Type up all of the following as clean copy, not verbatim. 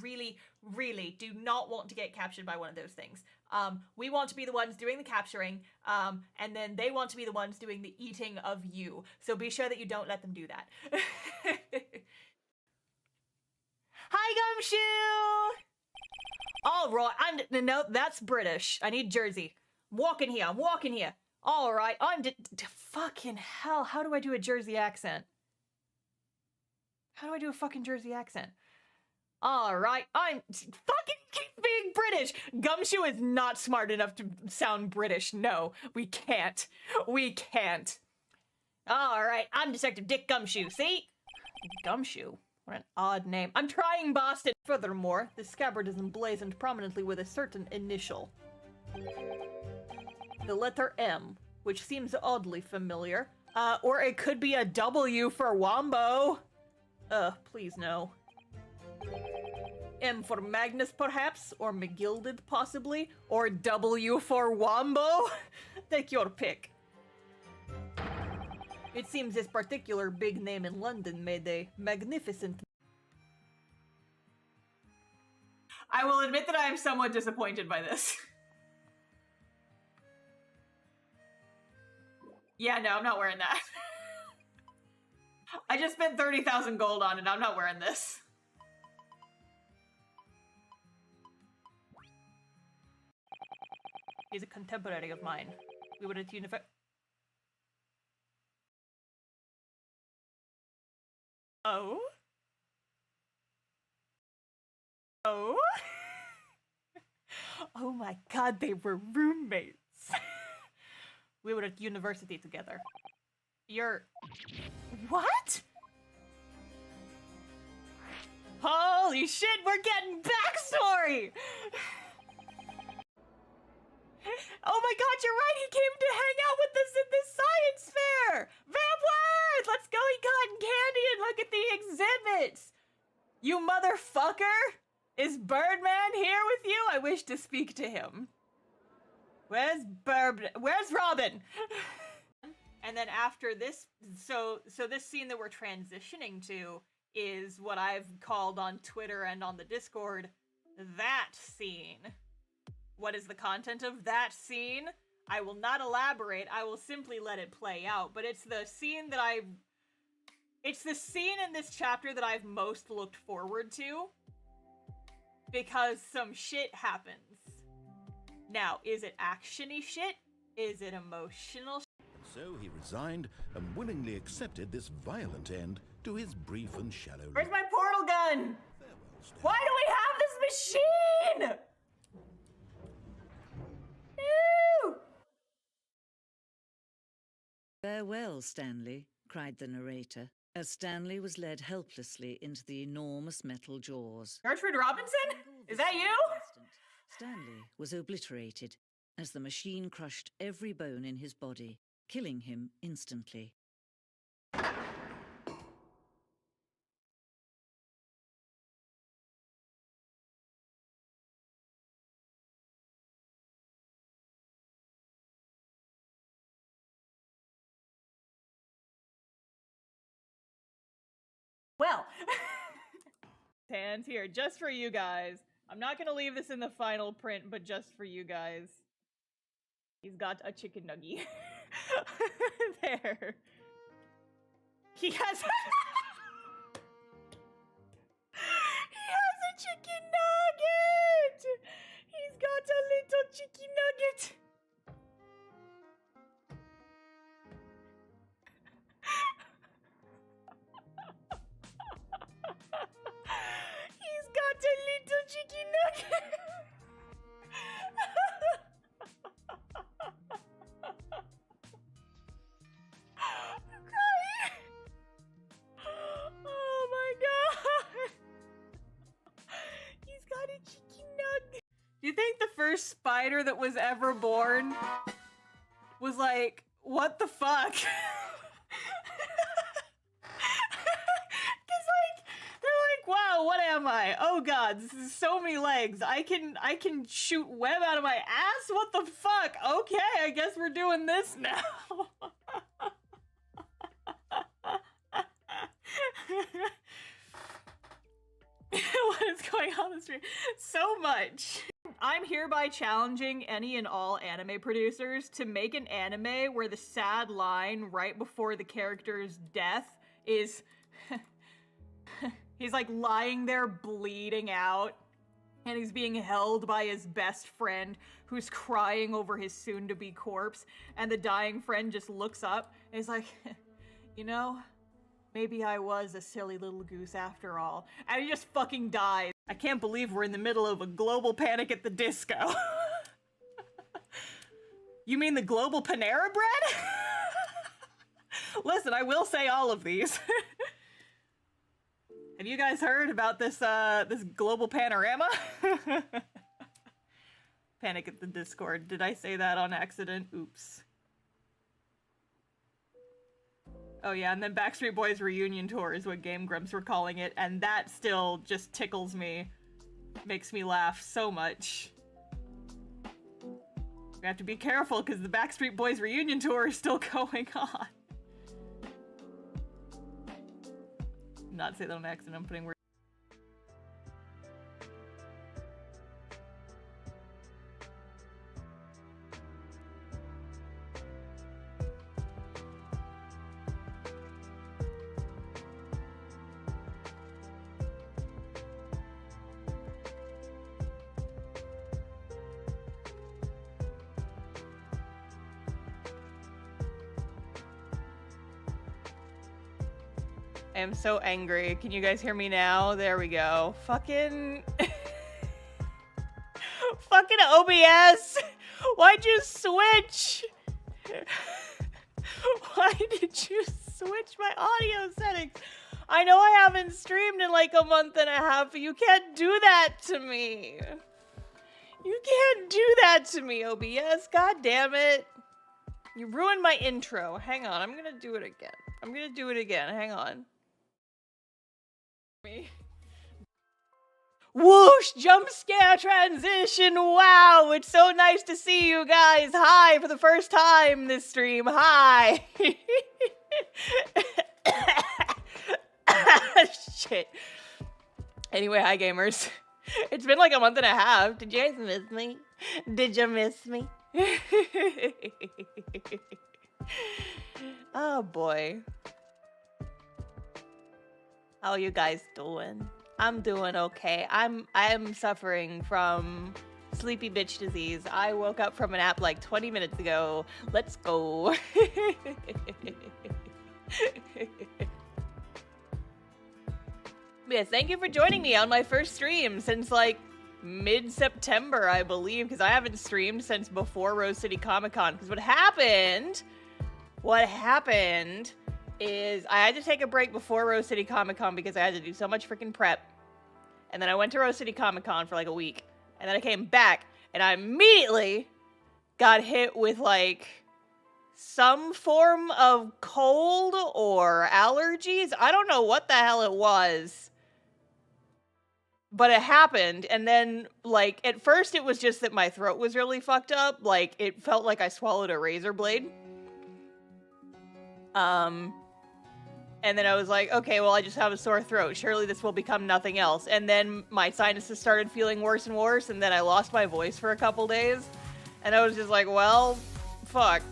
really, really do not want to get captured by one of those things. We want to be the ones doing the capturing, and then they want to be the ones doing the eating of you. So be sure that you don't let them do that. Hi, Gumshoe! All right, no, that's British. I need Jersey. I'm walking here. All right, fucking hell, how do I do a Jersey accent? How do I do a fucking Jersey accent? All right, I'm fucking keep being British. Gumshoe is not smart enough to sound British. No, we can't. We can't. All right, I'm Detective Dick Gumshoe. See? Gumshoe? What an odd name. I'm trying Boston. Furthermore, the scabbard is emblazoned prominently with a certain initial. The letter M, which seems oddly familiar. Or it could be a W for Wombo. Please no. M for Magnus, perhaps? Or McGilded, possibly? Or W for Wombo? Take your pick. It seems this particular big name in London made a magnificent... I will admit that I am somewhat disappointed by this. Yeah, no, I'm not wearing that. I just spent 30,000 gold on it. I'm not wearing this. He's a contemporary of mine. We were at university. Oh? Oh? Oh my god, they were roommates. We were at university together. You're... What? Holy shit, we're getting backstory! Oh my god, you're right, he came to hang out with us at this science fair! Vampires! Let's go eat cotton candy and look at the exhibits! You motherfucker! Is Birdman here with you? I wish to speak to him. Where's Robin? And then after this, so this scene that we're transitioning to is what I've called on Twitter and on the Discord, that scene. What is the content of that scene? I will not elaborate, I will simply let it play out, but it's the scene that it's the scene in this chapter that I've most looked forward to, because some shit happens. Now, is it action-y shit? Is it emotional shit? So he resigned and willingly accepted this violent end to his brief and shallow life. Where's my portal gun? Why do we have this machine? Ew! Farewell, Stanley, cried the narrator, as Stanley was led helplessly into the enormous metal jaws. Gertrude Robinson? Is that you? Stanley was obliterated as the machine crushed every bone in his body, killing him instantly. Well, Tan's here just for you guys. I'm not gonna leave this in the final print, but just for you guys. He's got a chicken nugget. There. He has he has a chicken nugget! He's got a little chicken nugget! He's got a little chicken nugget! I'm crying! Oh my god! He's got a chicken nugget! Do you think the first spider that was ever born was like, what the fuck? Wow, what am I? Oh god, this is so many legs. I can shoot web out of my ass? What the fuck? Okay, I guess we're doing this now. What is going on this stream? So much. I'm hereby challenging any and all anime producers to make an anime where the sad line right before the character's death is he's like lying there bleeding out and he's being held by his best friend who's crying over his soon-to-be corpse, and the dying friend just looks up and is like, you know, maybe I was a silly little goose after all. And he just fucking dies. I can't believe we're in the middle of a global panic at the disco. You mean the global Panera Bread? Listen, I will say all of these. Have you guys heard about this this global panorama? Panic at the Discord. Did I say that on accident? Oops. Oh yeah, and then Backstreet Boys reunion tour is what Game Grumps were calling it, and that still just tickles me. Makes me laugh so much. We have to be careful because the Backstreet Boys reunion tour is still going on. Not say that on accident, I'm putting words. I am so angry. Can you guys hear me now? There we go. Fucking... Fucking OBS! Why'd you switch? Why did you switch my audio settings? I know I haven't streamed in like a month and a half, but you can't do that to me. You can't do that to me, OBS. God damn it. You ruined my intro. Hang on, I'm gonna do it again. I'm gonna do it again. Hang on. Whoosh! Jump scare transition! Wow! It's so nice to see you guys! Hi! For the first time this stream. Hi! Shit. Anyway, hi gamers. It's been like a month and a half. Did you guys miss me? Did you miss me? Oh boy. How are you guys doing? I'm doing okay. I'm suffering from sleepy bitch disease. I woke up from a nap like 20 minutes ago. Let's go. Yes, thank you for joining me on my first stream since like mid-September, I believe, because I haven't streamed since before Rose City Comic Con. Because what happened is I had to take a break before Rose City Comic Con because I had to do so much freaking prep. And then I went to Rose City Comic Con for like a week. And then I came back and I immediately got hit with like some form of cold or allergies. I don't know what the hell it was. But it happened. And then like at first it was just that my throat was really fucked up. Like it felt like I swallowed a razor blade. And then I was like, okay, well, I just have a sore throat. Surely this will become nothing else. And then my sinuses started feeling worse and worse, and then I lost my voice for a couple days. And I was just like, well, fuck.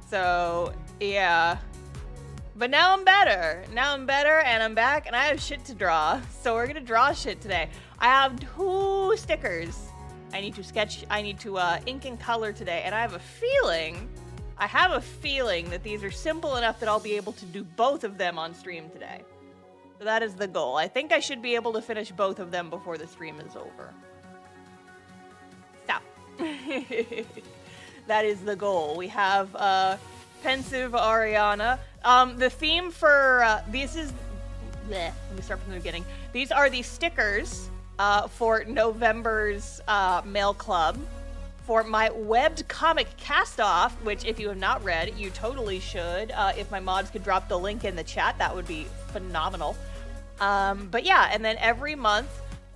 So, yeah. But now I'm better. Now I'm better, and I'm back, and I have shit to draw. So we're gonna draw shit today. I have 2 stickers. I need to ink and color today, and I have a feeling that these are simple enough that I'll be able to do both of them on stream today. So that is the goal. I think I should be able to finish both of them before the stream is over. Stop. That is the goal. We have Pensive Ariana. The theme for this is... Bleh, let me start from the beginning. These are the stickers for November's Mail Club. For my webbed comic cast-off, which if you have not read, you totally should. If my mods could drop the link in the chat, that would be phenomenal. But yeah, and then every month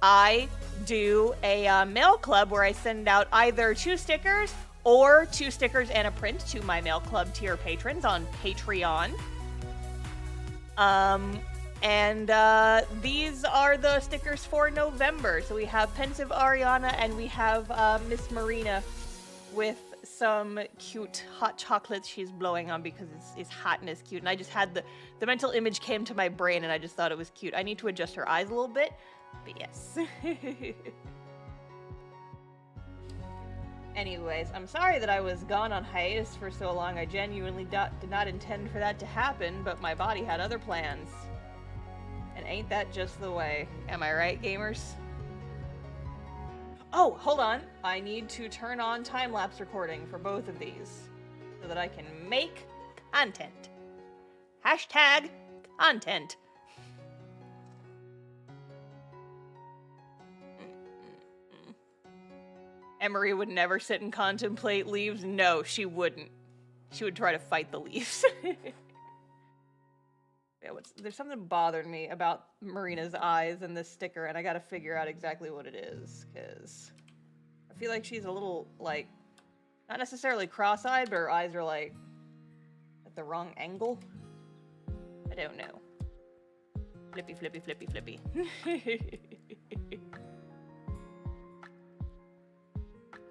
I do a mail club where I send out either 2 stickers or 2 stickers and a print to my mail club tier patrons on Patreon. And these are the stickers for November. So we have Pensive Ariana and we have Miss Marina with some cute hot chocolate she's blowing on because it's hot and it's cute. And I just had the mental image came to my brain and I just thought it was cute. I need to adjust her eyes a little bit, but yes. Anyways, I'm sorry that I was gone on hiatus for so long. I genuinely did not intend for that to happen, but my body had other plans. And ain't that just the way? Am I right, gamers? Oh, hold on. I need to turn on time-lapse recording for both of these so that I can make content. Hashtag content. Emery would never sit and contemplate leaves. No, she wouldn't. She would try to fight the leaves. Yeah, there's something bothering me about Marina's eyes and this sticker, and I gotta figure out exactly what it is, because I feel like she's a little, like, not necessarily cross-eyed, but her eyes are, like, at the wrong angle. I don't know. Flippy, flippy, flippy, flippy.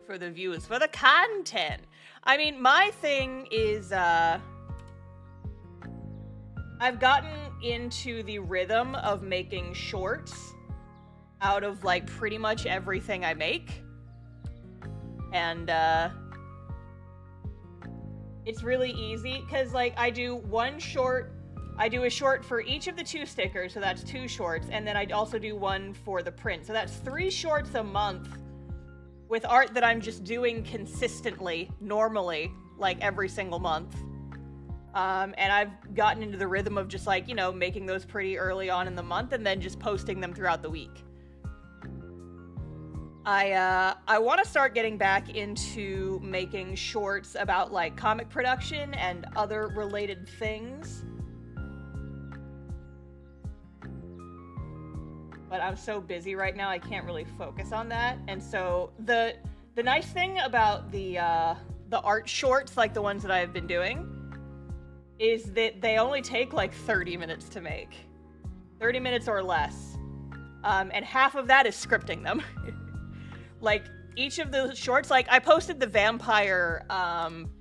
For the views, for the content. I mean, my thing is, I've gotten into the rhythm of making shorts out of, like, pretty much everything I make. And, it's really easy, because, like, I do a short for each of the 2 stickers, so that's 2 shorts, and then I also do one for the print. So that's 3 shorts a month with art that I'm just doing consistently, normally, like, every single month. And I've gotten into the rhythm of just, like, you know, making those pretty early on in the month and then just posting them throughout the week. I want to start getting back into making shorts about, like, comic production and other related things. But I'm so busy right now, I can't really focus on that. And so the nice thing about the art shorts, like the ones that I've been doing, is that they only take like 30 minutes to make. 30 minutes or less. And half of that is scripting them. Like, each of the shorts, like, I posted the vampire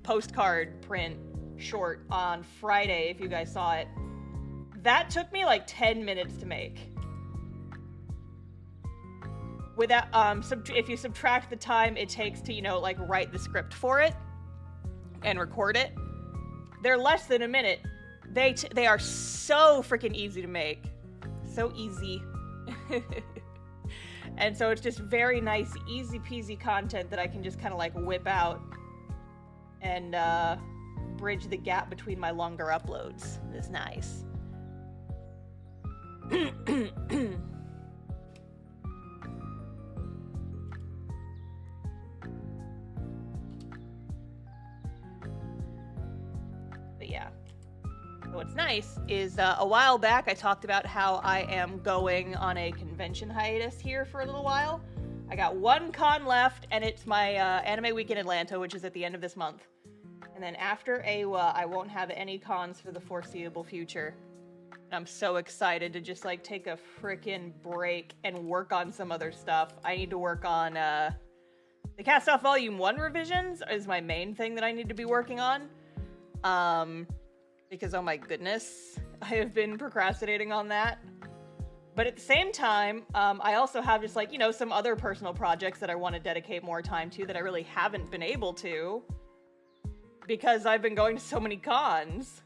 postcard print short on Friday, if you guys saw it. That took me like 10 minutes to make. Without, if you subtract the time it takes to, you know, like, write the script for it and record it, they're less than a minute. They are so freaking easy to make. So easy. And so it's just very nice, easy peasy content that I can just kind of, like, whip out and bridge the gap between my longer uploads. It's nice. But yeah. What's nice is a while back I talked about how I am going on a convention hiatus here for a little while. I got one con left, and it's my Anime Week in Atlanta, which is at the end of this month. And then after AWA, I won't have any cons for the foreseeable future. And I'm so excited to just, like, take a frickin' break and work on some other stuff. I need to work on the Cast Off Volume 1 revisions is my main thing that I need to be working on. Because, oh my goodness, I have been procrastinating on that. But at the same time, I also have just, like, you know, some other personal projects that I want to dedicate more time to that I really haven't been able to because I've been going to so many cons.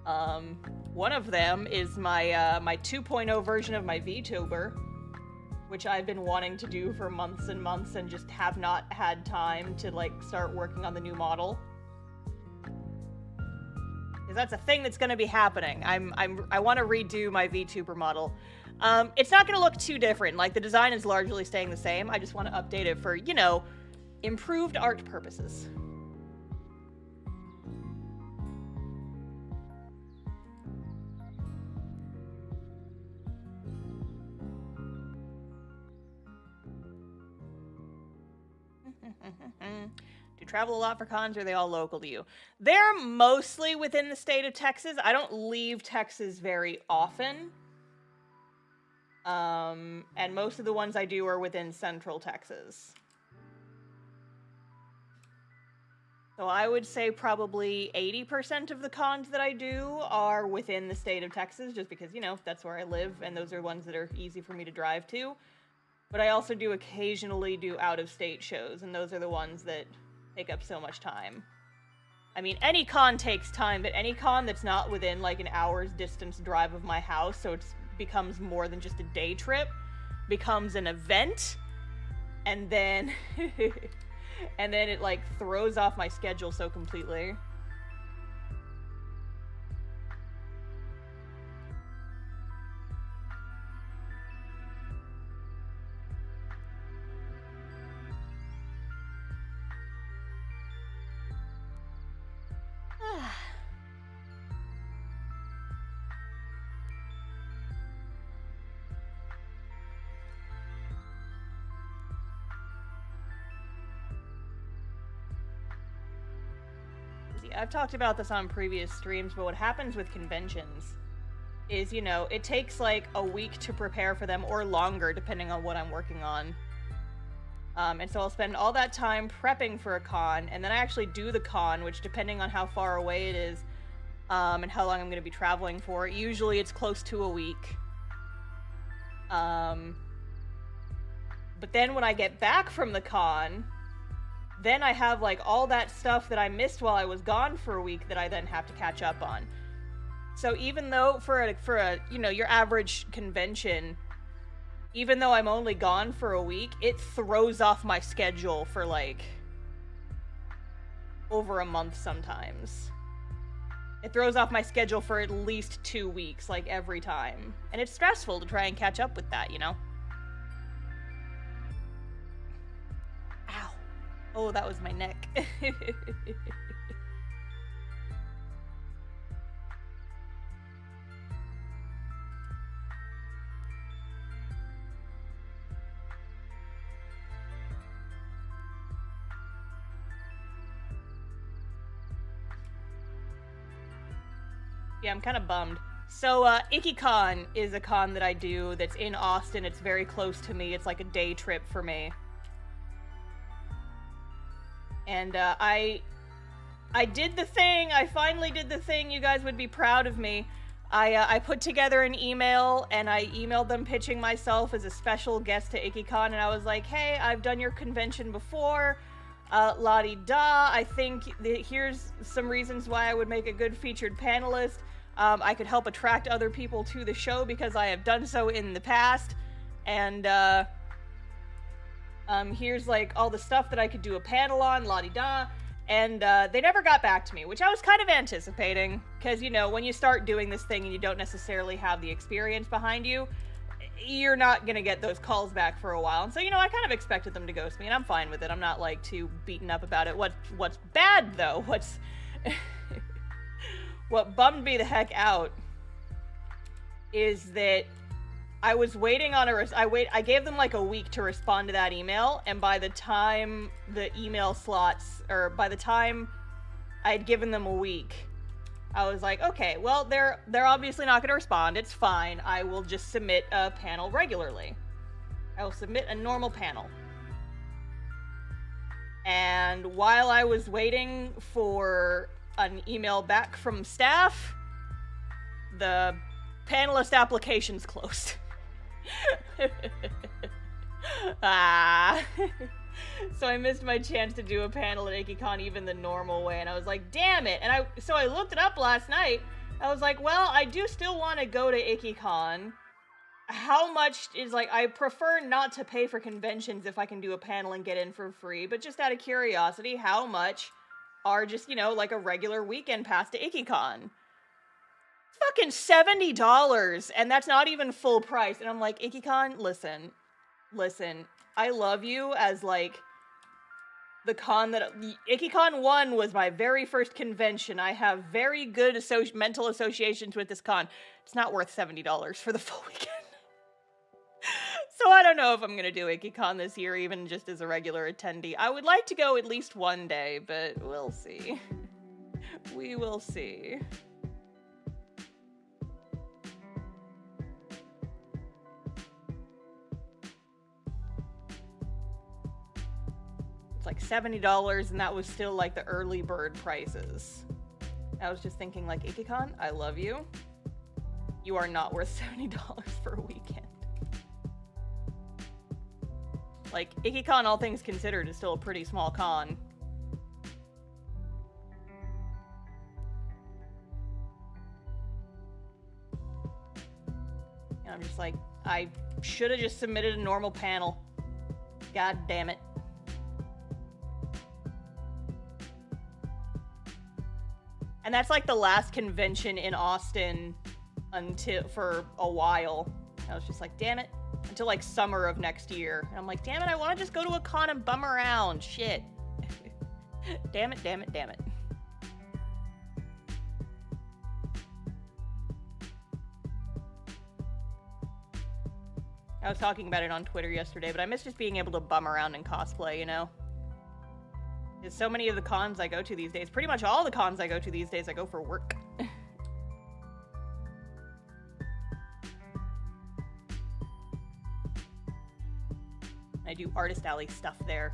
One of them is my my 2.0 version of my VTuber, which I've been wanting to do for months and months and just have not had time to, like, start working on the new model. Because that's a thing that's going to be happening. I want to redo my VTuber model. It's not going to look too different. Like, the design is largely staying the same. I just want to update it for, you know, improved art purposes. you travel a lot for cons, or are they all local to you? They're mostly within the state of Texas. I don't leave Texas very often. And most of the ones I do are within central Texas. So I would say probably 80% of the cons that I do are within the state of Texas, just because, you know, that's where I live, and those are ones that are easy for me to drive to. But I also do occasionally do out-of-state shows, and those are the ones that take up so much time. I mean, any con takes time, but any con that's not within, like, an hour's distance drive of my house, so it becomes more than just a day trip, becomes an event, and then... and then it, like, throws off my schedule so completely. I've talked about this on previous streams, but what happens with conventions is, you know, it takes like a week to prepare for them, or longer, depending on what I'm working on. And so I'll spend all that time prepping for a con, and then I actually do the con, which, depending on how far away it is, and how long I'm going to be traveling for, usually it's close to a week. But then when I get back from the con, then I have, like, all that stuff that I missed while I was gone for a week that I then have to catch up on. So even though for a you know, your average convention, even though I'm only gone for a week, it throws off my schedule for, like, over a month sometimes. It throws off my schedule for at least 2 weeks, like, every time. And it's stressful to try and catch up with that, you know? Ow. Oh, that was my neck. Yeah, I'm kind of bummed. So, IckyCon is a con that I do that's in Austin. It's very close to me. It's like a day trip for me. And, I did the thing. I finally did the thing. You guys would be proud of me. I put together an email, and I emailed them pitching myself as a special guest to IckyCon, and I was like, hey, I've done your convention before. La-di-da. I think here's some reasons why I would make a good featured panelist. I could help attract other people to the show because I have done so in the past. And, here's, like, all the stuff that I could do a panel on, la-di-da. And, they never got back to me, which I was kind of anticipating. Because, you know, when you start doing this thing and you don't necessarily have the experience behind you, you're not gonna get those calls back for a while. And so, you know, I kind of expected them to ghost me, and I'm fine with it. I'm not, like, too beaten up about it. What's bad, though, what bummed me the heck out is that I was waiting on I gave them, like, a week to respond to that email, and by the time the email slots, or by the time I'd given them a week, I was like, okay, well, they're obviously not going to respond. It's fine. I will just submit a panel regularly. I will submit a normal panel. And while I was waiting for an email back from staff, the panelist application's closed. So I missed my chance to do a panel at IckyCon even the normal way, and I was like, damn it. And so I looked it up last night. I was like, well, I do still want to go to IckyCon. How much is, like, I prefer not to pay for conventions if I can do a panel and get in for free, but just out of curiosity, how much are just, you know, like a regular weekend pass to IckyCon? Fucking $70, and that's not even full price. And I'm like, IckyCon, listen, I love you as, like, the con that... IckyCon 1 was my very first convention. I have very good mental associations with this con. It's not worth $70 for the full weekend. So I don't know if I'm gonna do IkiCon this year, even just as a regular attendee. I would like to go at least one day, but we'll see. We will see. It's like $70, and that was still like the early bird prices. I was just thinking, like, IkiCon, I love you. You are not worth $70 for a weekend. Like, IkiCon, all things considered, is still a pretty small con. And I'm just like, I should have just submitted a normal panel. God damn it. And that's like the last convention in Austin for a while. I was just like, damn it. Until like summer of next year. And I'm like, damn it, I want to just go to a con and bum around. Shit. Damn it, damn it, damn it. I was talking about it on Twitter yesterday, but I miss just being able to bum around and cosplay, you know? Because so many of the cons I go to these days, pretty much all the cons I go to these days, I go for work. I do Artist Alley stuff there.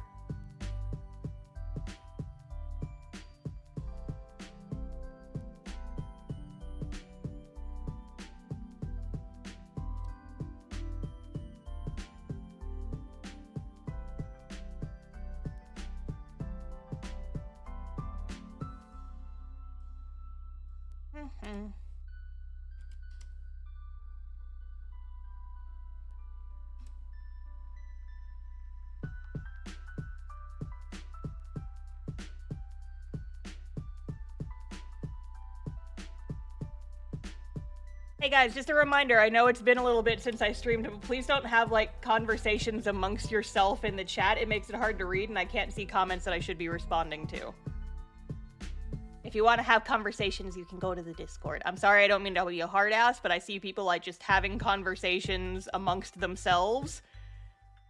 Hey guys, just a reminder, I know it's been a little bit since I streamed, but please don't have, like, conversations amongst yourself in the chat. It makes it hard to read, and I can't see comments that I should be responding to. If you want to have conversations, you can go to the Discord. I'm sorry, I don't mean to be a hard ass, but I see people, like, just having conversations amongst themselves.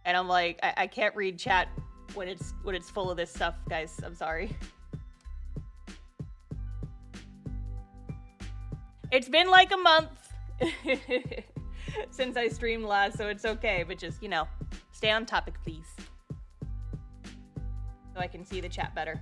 And I'm like, I can't read chat when it's full of this stuff, guys. I'm sorry. It's been like a month since I streamed last, so it's okay, but just, you know, stay on topic, please. So I can see the chat better.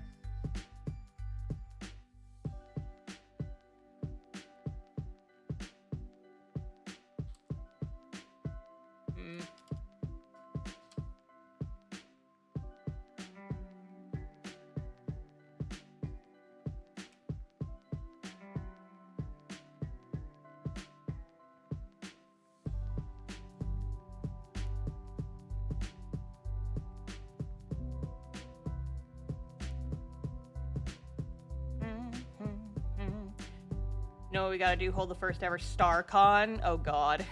You know what we gotta do? Hold the first ever StarCon? Oh god.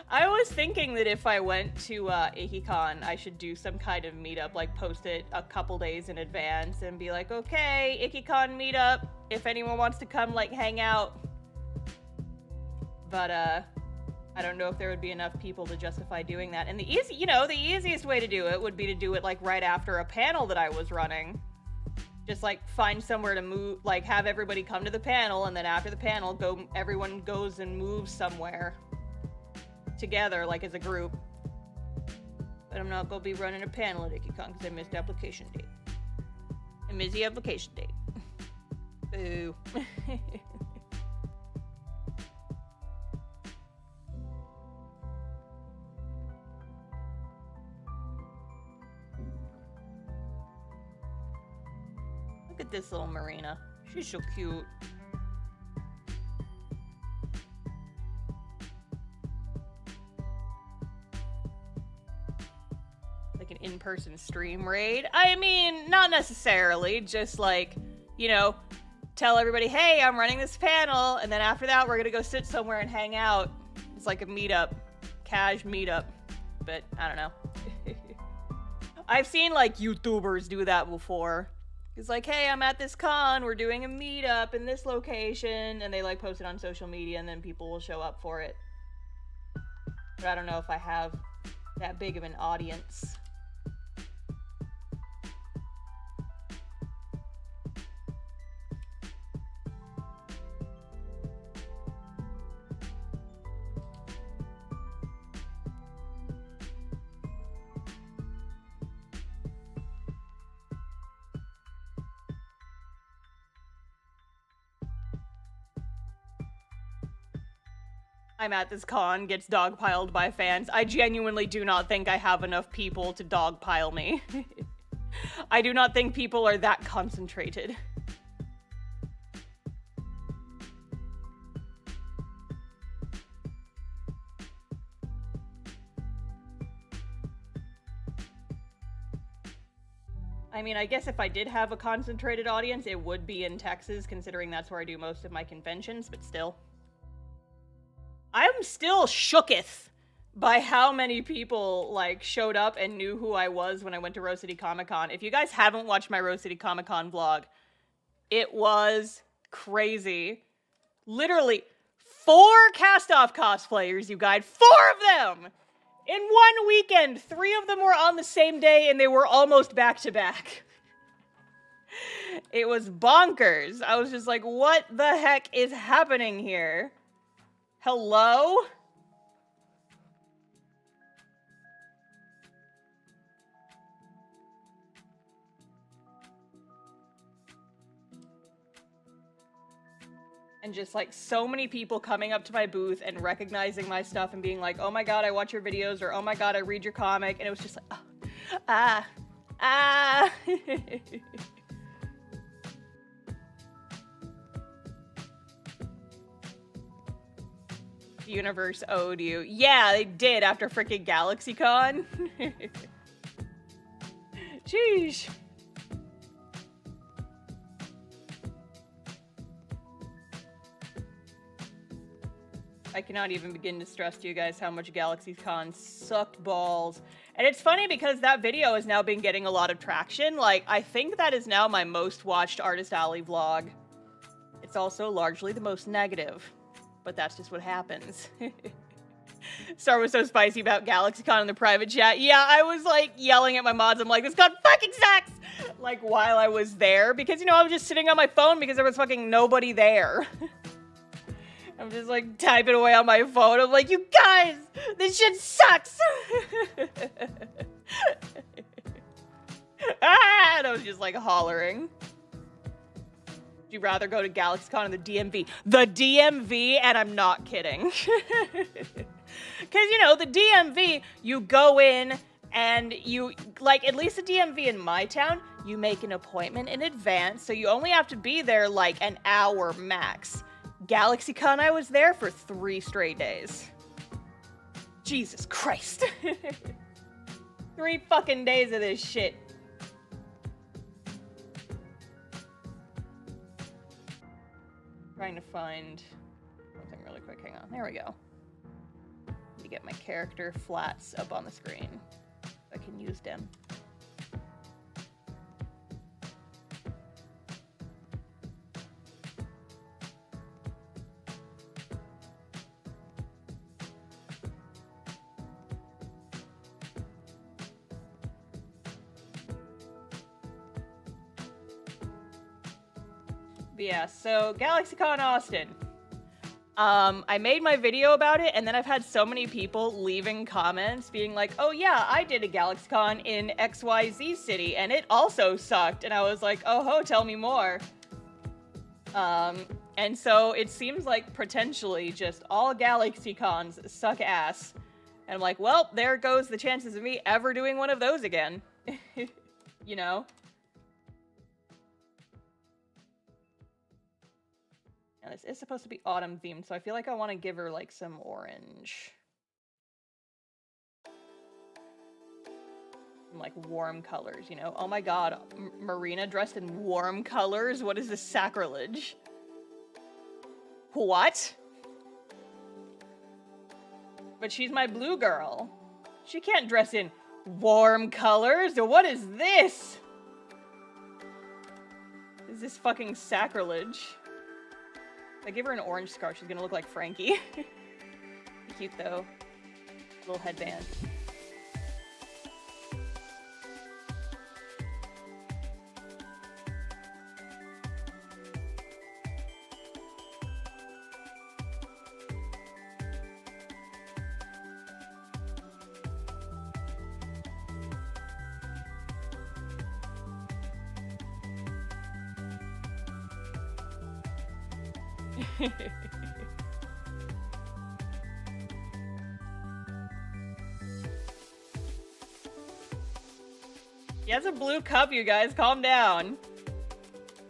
I was thinking that if I went to IkiCon, I should do some kind of meetup, like post it a couple days in advance and be like, okay, IkiCon meetup, if anyone wants to come, like, hang out. But, I don't know if there would be enough people to justify doing that. And the easiest way to do it would be to do it, like, right after a panel that I was running. Just, like, find somewhere to move, like, have everybody come to the panel, and then after the panel, everyone goes and moves somewhere together, like, as a group. But I'm not gonna be running a panel at IkiCon because I missed application date. I missed the application date. Boo. Look at this little Marina. She's so cute. Like an in-person stream raid? I mean, not necessarily. Just like, you know, tell everybody, hey, I'm running this panel, and then after that, we're gonna go sit somewhere and hang out. It's like a meetup. Cash meetup. But, I don't know. I've seen, like, YouTubers do that before. It's like, hey, I'm at this con, we're doing a meetup in this location, and they, like, post it on social media, and then people will show up for it. But I don't know if I have that big of an audience. I'm at this con, gets dogpiled by fans. I genuinely do not think I have enough people to dogpile me. I do not think people are that concentrated. I mean, I guess if I did have a concentrated audience, it would be in Texas, considering that's where I do most of my conventions, but still. I'm still shooketh by how many people, like, showed up and knew who I was when I went to Rose City Comic Con. If you guys haven't watched my Rose City Comic Con vlog, it was crazy. Literally, 4 cast-off cosplayers, you guys. 4 of them! In one weekend! 3 of them were on the same day, and they were almost back-to-back. It was bonkers. I was just like, what the heck is happening here? Hello? And just like so many people coming up to my booth and recognizing my stuff and being like, oh my god, I watch your videos, or oh my god, I read your comic. And it was just like, oh, The universe owed you. Yeah, they did after freaking GalaxyCon. Sheesh. I cannot even begin to stress to you guys how much GalaxyCon sucked balls. And it's funny because that video has now been getting a lot of traction. Like, I think that is now my most watched Artist Alley vlog. It's also largely the most negative. But that's just what happens. Star was so spicy about GalaxyCon in the private chat. Yeah, I was like yelling at my mods. I'm like, this con fucking sucks! Like while I was there. Because, you know, I was just sitting on my phone because there was fucking nobody there. I'm just like typing away on my phone. I'm like, you guys, this shit sucks! Ah! And I was just like hollering. Would you rather go to GalaxyCon or the DMV? The DMV, and I'm not kidding. Because, you know, the DMV, you go in and you, like, at least the DMV in my town, you make an appointment in advance, so you only have to be there, like, an hour max. GalaxyCon, I was there for 3 straight days. Jesus Christ. 3 fucking days of this shit. Trying to find something really quick. Hang on. There we go. Need to get my character flats up on the screen so I can use them. But yeah, so GalaxyCon Austin. I made my video about it, and then I've had so many people leaving comments being like, oh yeah, I did a GalaxyCon in XYZ city, and it also sucked. And I was like, oh ho, tell me more. And so it seems like potentially just all GalaxyCons suck ass. And I'm like, well, there goes the chances of me ever doing one of those again. You know? Now, this is supposed to be autumn themed, so I feel like I want to give her, like, some orange. Some, like, warm colors, you know? Oh my god, Marina dressed in warm colors? What is this sacrilege? What? But she's my blue girl. She can't dress in warm colors. What is this? Is this fucking sacrilege? If I give her an orange scarf, she's gonna look like Frankie. Cute though. Little headband. He has a blue cup, you guys. Calm down.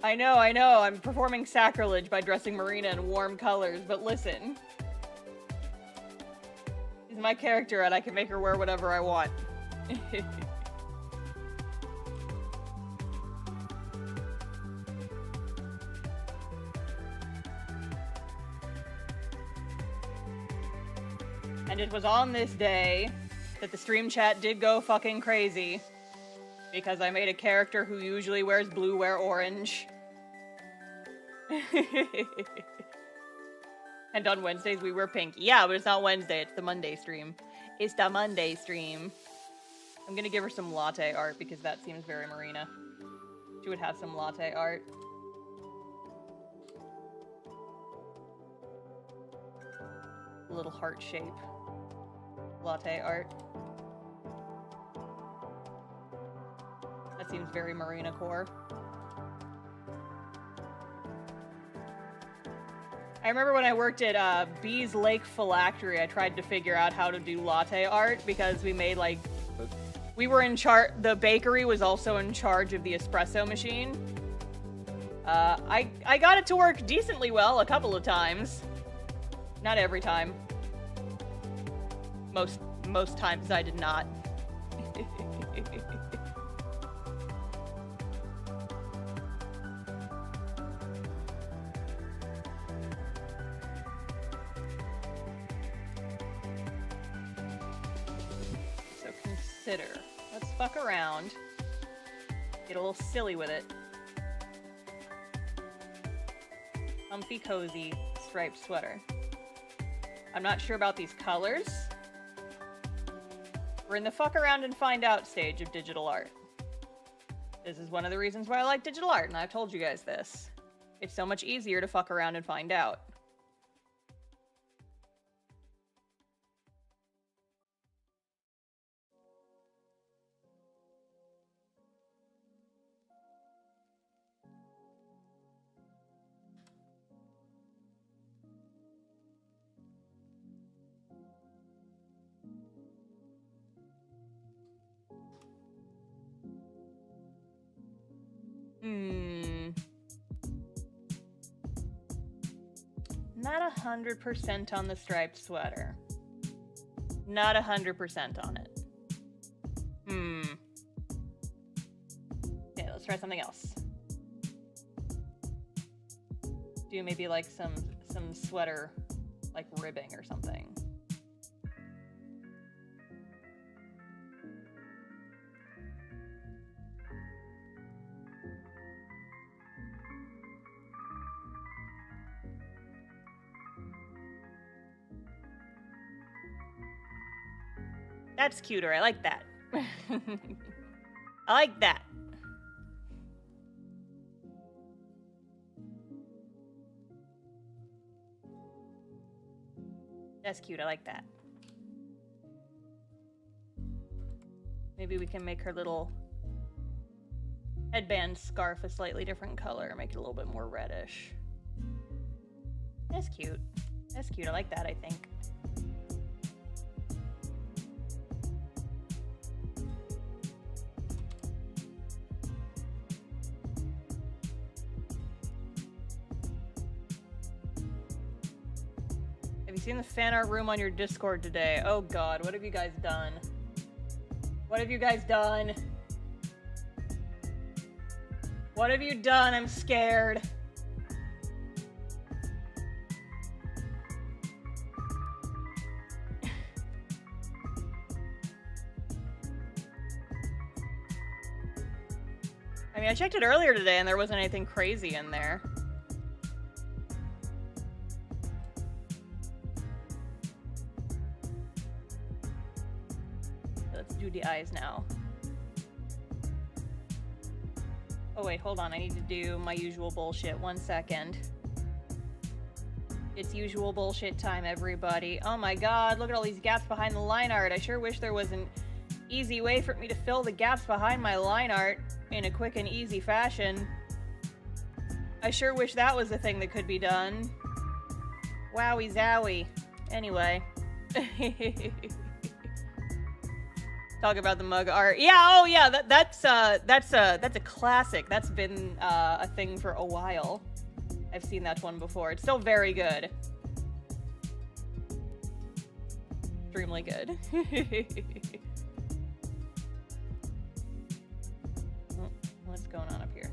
I know. I'm performing sacrilege by dressing Marina in warm colors, but listen. She's my character and I can make her wear whatever I want. And it was on this day that the stream chat did go fucking crazy. Because I made a character who usually wears blue, wear orange. And on Wednesdays we wear pink. Yeah, but it's not Wednesday, it's the Monday stream. It's the Monday stream. I'm gonna give her some latte art because that seems very Marina. She would have some latte art. A little heart shape. Latte art. That seems very Marina core. I remember when I worked at Bees Lake Phylactery, I tried to figure out how to do latte art because we made like... We were in charge... The bakery was also in charge of the espresso machine. I got it to work decently well a couple of times. Not every time. Most times I did not. So consider. Let's fuck around. Get a little silly with it. Comfy, cozy, striped sweater. I'm not sure about these colors. We're in the fuck around and find out stage of digital art. This is one of the reasons why I like digital art, and I've told you guys this. It's so much easier to fuck around and find out. Not 100% on the striped sweater. Not 100% on it. Okay, let's try something else. Do maybe like some sweater, like ribbing or something. That's cuter. I like that. I like that. That's cute. I like that. Maybe we can make her little headband scarf a slightly different color. Make it a little bit more reddish. That's cute. That's cute. I like that, I think. Seen the fan art room on your Discord today. Oh god, what have you guys done? What have you guys done? What have you done? I'm scared. I mean, I checked it earlier today and there wasn't anything crazy in there. do the eyes now. Oh wait, hold on. I need to do my usual bullshit. 1 second. It's usual bullshit time, everybody. Oh my god, look at all these gaps behind the line art. I sure wish there was an easy way for me to fill the gaps behind my line art in a quick and easy fashion. I sure wish that was a thing that could be done. Wowie zowie. Anyway. Talk about the mug art. Yeah, oh yeah, that's a classic. That's been a thing for a while. I've seen that one before. It's still very good. Extremely good. What's going on up here?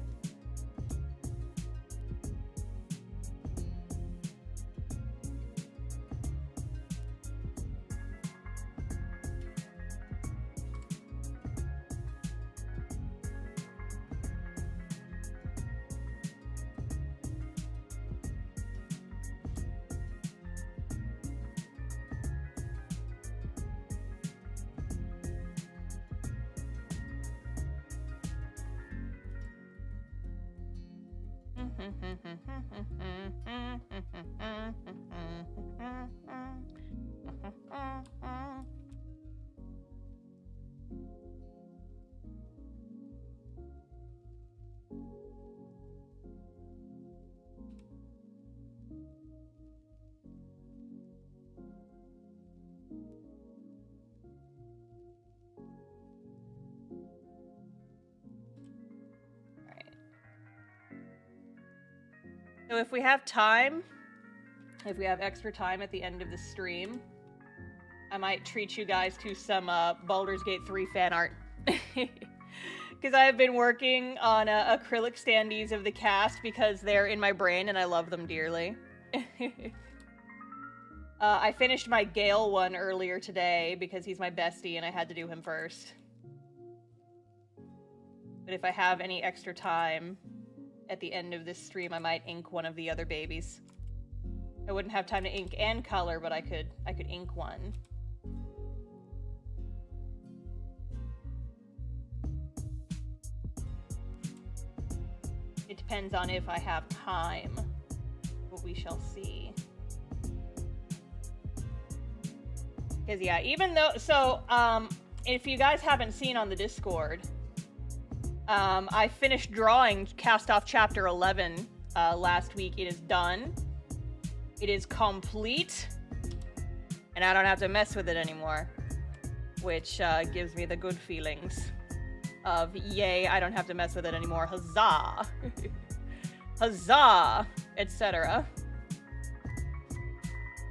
So if we have time, if we have extra time at the end of the stream, I might treat you guys to some Baldur's Gate 3 fan art. Because I have been working on acrylic standees of the cast because they're in my brain and I love them dearly. I finished my Gale one earlier today because he's my bestie and I had to do him first. But if I have any extra time at the end of this stream, I might ink one of the other babies. I wouldn't have time to ink and color, but I could ink one. It depends on if I have time. But we shall see. Because yeah, even though, so, if you guys haven't seen on the Discord, I finished drawing Cast Off Chapter 11 last week. It is done. It is complete. And I don't have to mess with it anymore. Which gives me the good feelings of, yay, I don't have to mess with it anymore. Huzzah! Huzzah! Etc.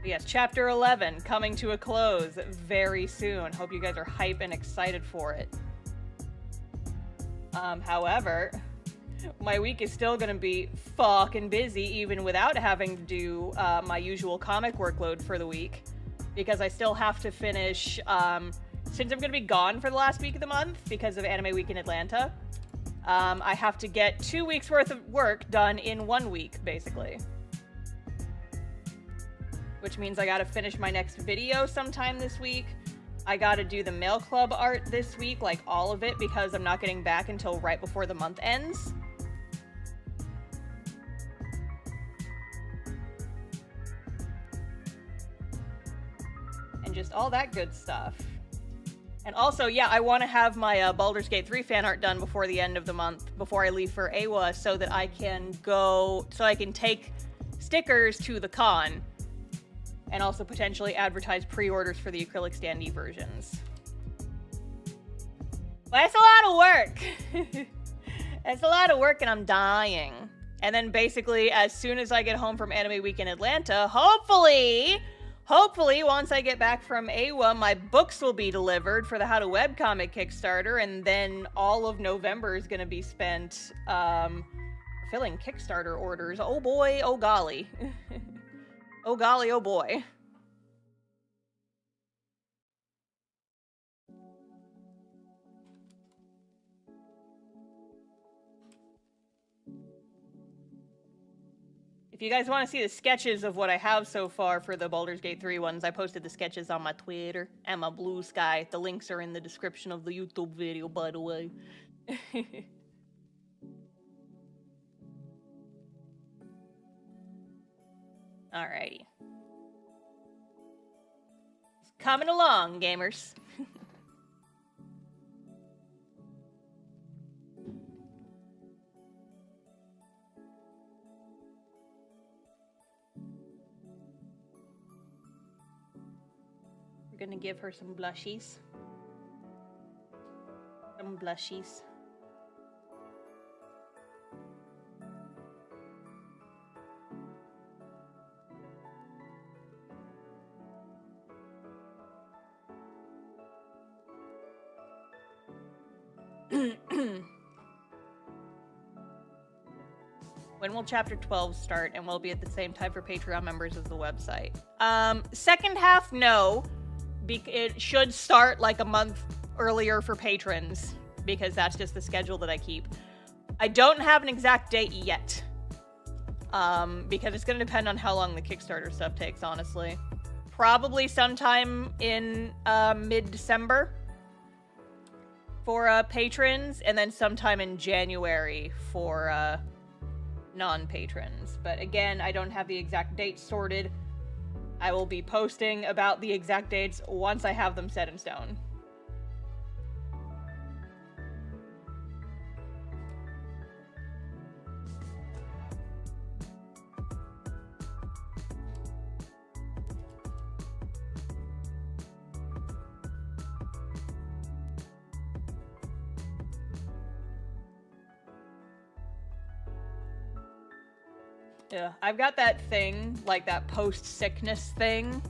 Yes, Chapter 11 coming to a close very soon. Hope you guys are hype and excited for it. However, my week is still gonna be fucking busy even without having to do my usual comic workload for the week. Because I still have to finish, since I'm gonna be gone for the last week of the month because of Anime Week in Atlanta, I have to get 2 weeks worth of work done in 1 week, basically. Which means I gotta finish my next video sometime this week. I gotta do the mail club art this week, like all of it, because I'm not getting back until right before the month ends. And just all that good stuff. And also, yeah, I want to have my Baldur's Gate 3 fan art done before the end of the month, before I leave for AWA, so that I can go, so I can take stickers to the con. And also potentially advertise pre-orders for the acrylic standee versions. But it's a lot of work. It's a lot of work and I'm dying. And then basically, as soon as I get home from Anime Week in Atlanta, hopefully, once I get back from AWA, my books will be delivered for the How to Webcomic Kickstarter, and then all of November is going to be spent filling Kickstarter orders. Oh boy, oh golly. Oh golly, oh boy. If you guys want to see the sketches of what I have so far for the Baldur's Gate 3 ones, I posted the sketches on my Twitter and my Blue Sky. The links are in the description of the YouTube video, by the way. Alrighty. Coming along, gamers. We're gonna give her some blushies. Some blushies. When will chapter 12 start, and will it be at the same time for Patreon members as the website? Second half, no. It should start like a month earlier for patrons, because that's just the schedule that I keep. I don't have an exact date yet, because it's going to depend on how long the Kickstarter stuff takes, honestly. Probably sometime in mid-December for patrons, and then sometime in January for non-patrons. But again, I don't have the exact dates sorted. I will be posting about the exact dates once I have them set in stone. Yeah, I've got that thing, like that post-sickness thing,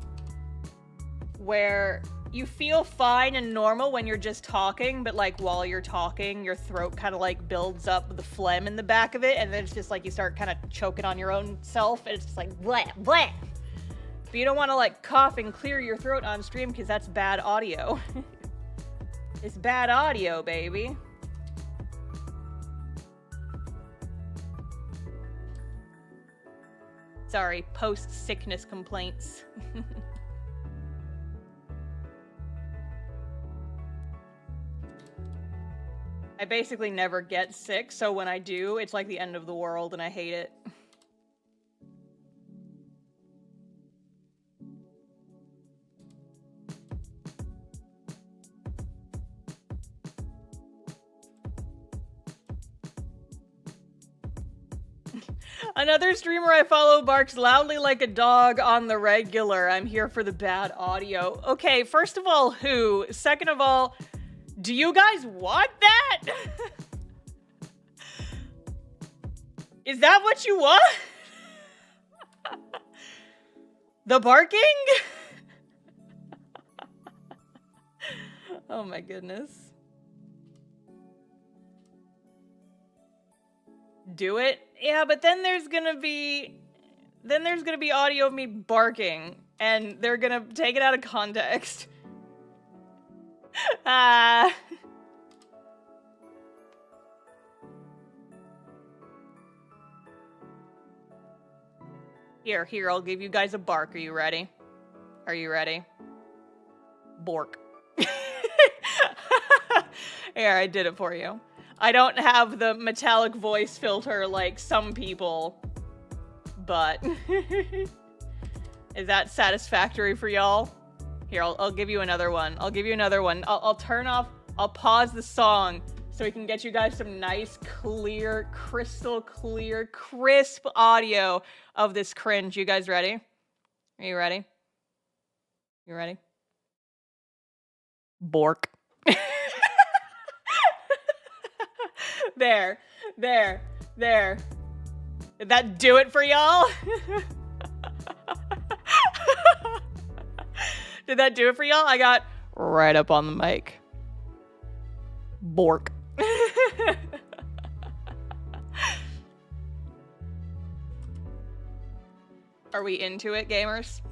where you feel fine and normal when you're just talking, but like while you're talking, your throat kind of like builds up with the phlegm in the back of it, and then it's just like you start kind of choking on your own self, and it's just like bleh, bleh. But you don't want to like cough and clear your throat on stream because that's bad audio. It's bad audio, baby. Sorry, post-sickness complaints. I basically never get sick, so when I do, it's like the end of the world and I hate it. Another streamer I follow barks loudly like a dog on the regular. I'm here for the bad audio. Okay, first of all, who? Second of all, do you guys want that? Is that what you want? The barking? Oh my goodness. Do it? Yeah, but then there's gonna be audio of me barking, and they're gonna take it out of context. Here, I'll give you guys a bark. Are you ready? Are you ready? Bork. Here, I did it for you. I don't have the metallic voice filter like some people, but is that satisfactory for y'all? Here, I'll give you another one. I'll give you another one. I'll turn off, I'll pause the song so we can get you guys some nice, clear, crystal clear, crisp audio of this cringe. You guys ready? Are you ready? You ready? Bork. There. Did that do it for y'all? Did that do it for y'all? I got right up on the mic. Bork. Are we into it, gamers?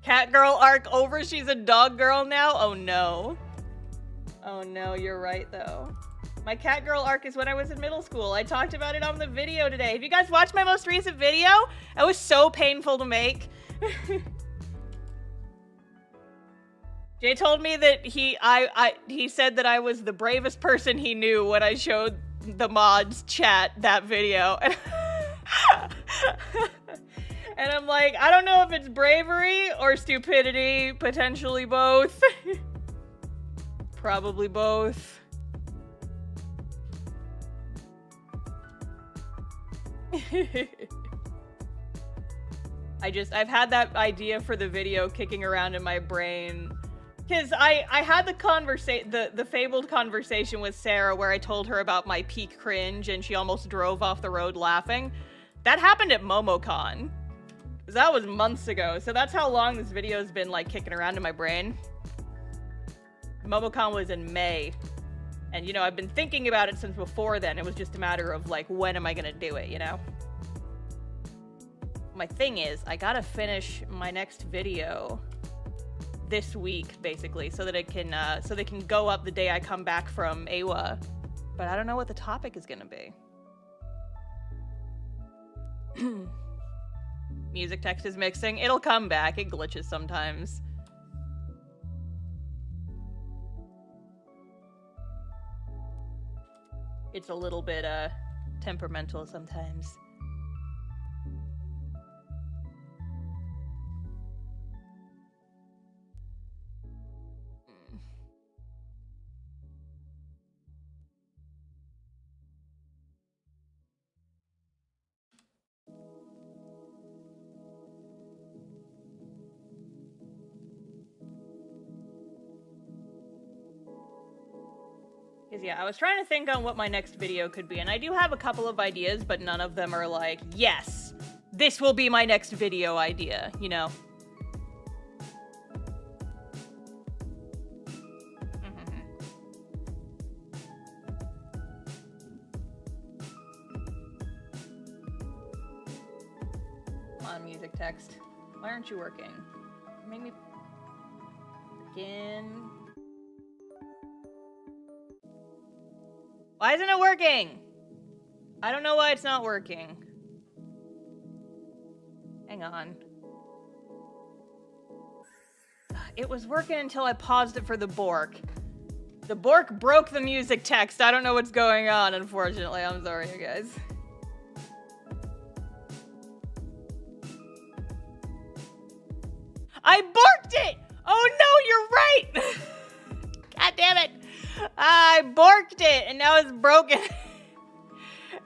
Cat girl arc over, she's a dog girl now? Oh no. Oh no, you're right though. My Catgirl arc is when I was in middle school. I talked about it on the video today. Have you guys watched my most recent video? It was so painful to make. Jay told me that he said that I was the bravest person he knew when I showed the mods chat that video. And I'm like, I don't know if it's bravery or stupidity, potentially both. Probably both. I've had that idea for the video kicking around in my brain. Because I had the fabled conversation with Sarah where I told her about my peak cringe and she almost drove off the road laughing. That happened at MomoCon. That was months ago, so that's how long this video's been, like, kicking around in my brain. MomoCon was in May. And, you know, I've been thinking about it since before then. It was just a matter of, like, when am I gonna do it, you know? My thing is, I gotta finish my next video this week, basically, so that it can, so they can go up the day I come back from AWA. But I don't know what the topic is gonna be. Music text is mixing. It'll come back. It glitches sometimes. It's a little bit, temperamental sometimes. Yeah, I was trying to think on what my next video could be, and I do have a couple of ideas, but none of them are like, yes, this will be my next video idea, you know? Come on, music text. Why aren't you working? Make me begin. Why isn't it working? I don't know why it's not working. Hang on. It was working until I paused it for the Bork. The Bork broke the music text. I don't know what's going on, unfortunately. I'm sorry, you guys. I borked it! Oh no, you're right! God damn it! I borked it, and now it's broken.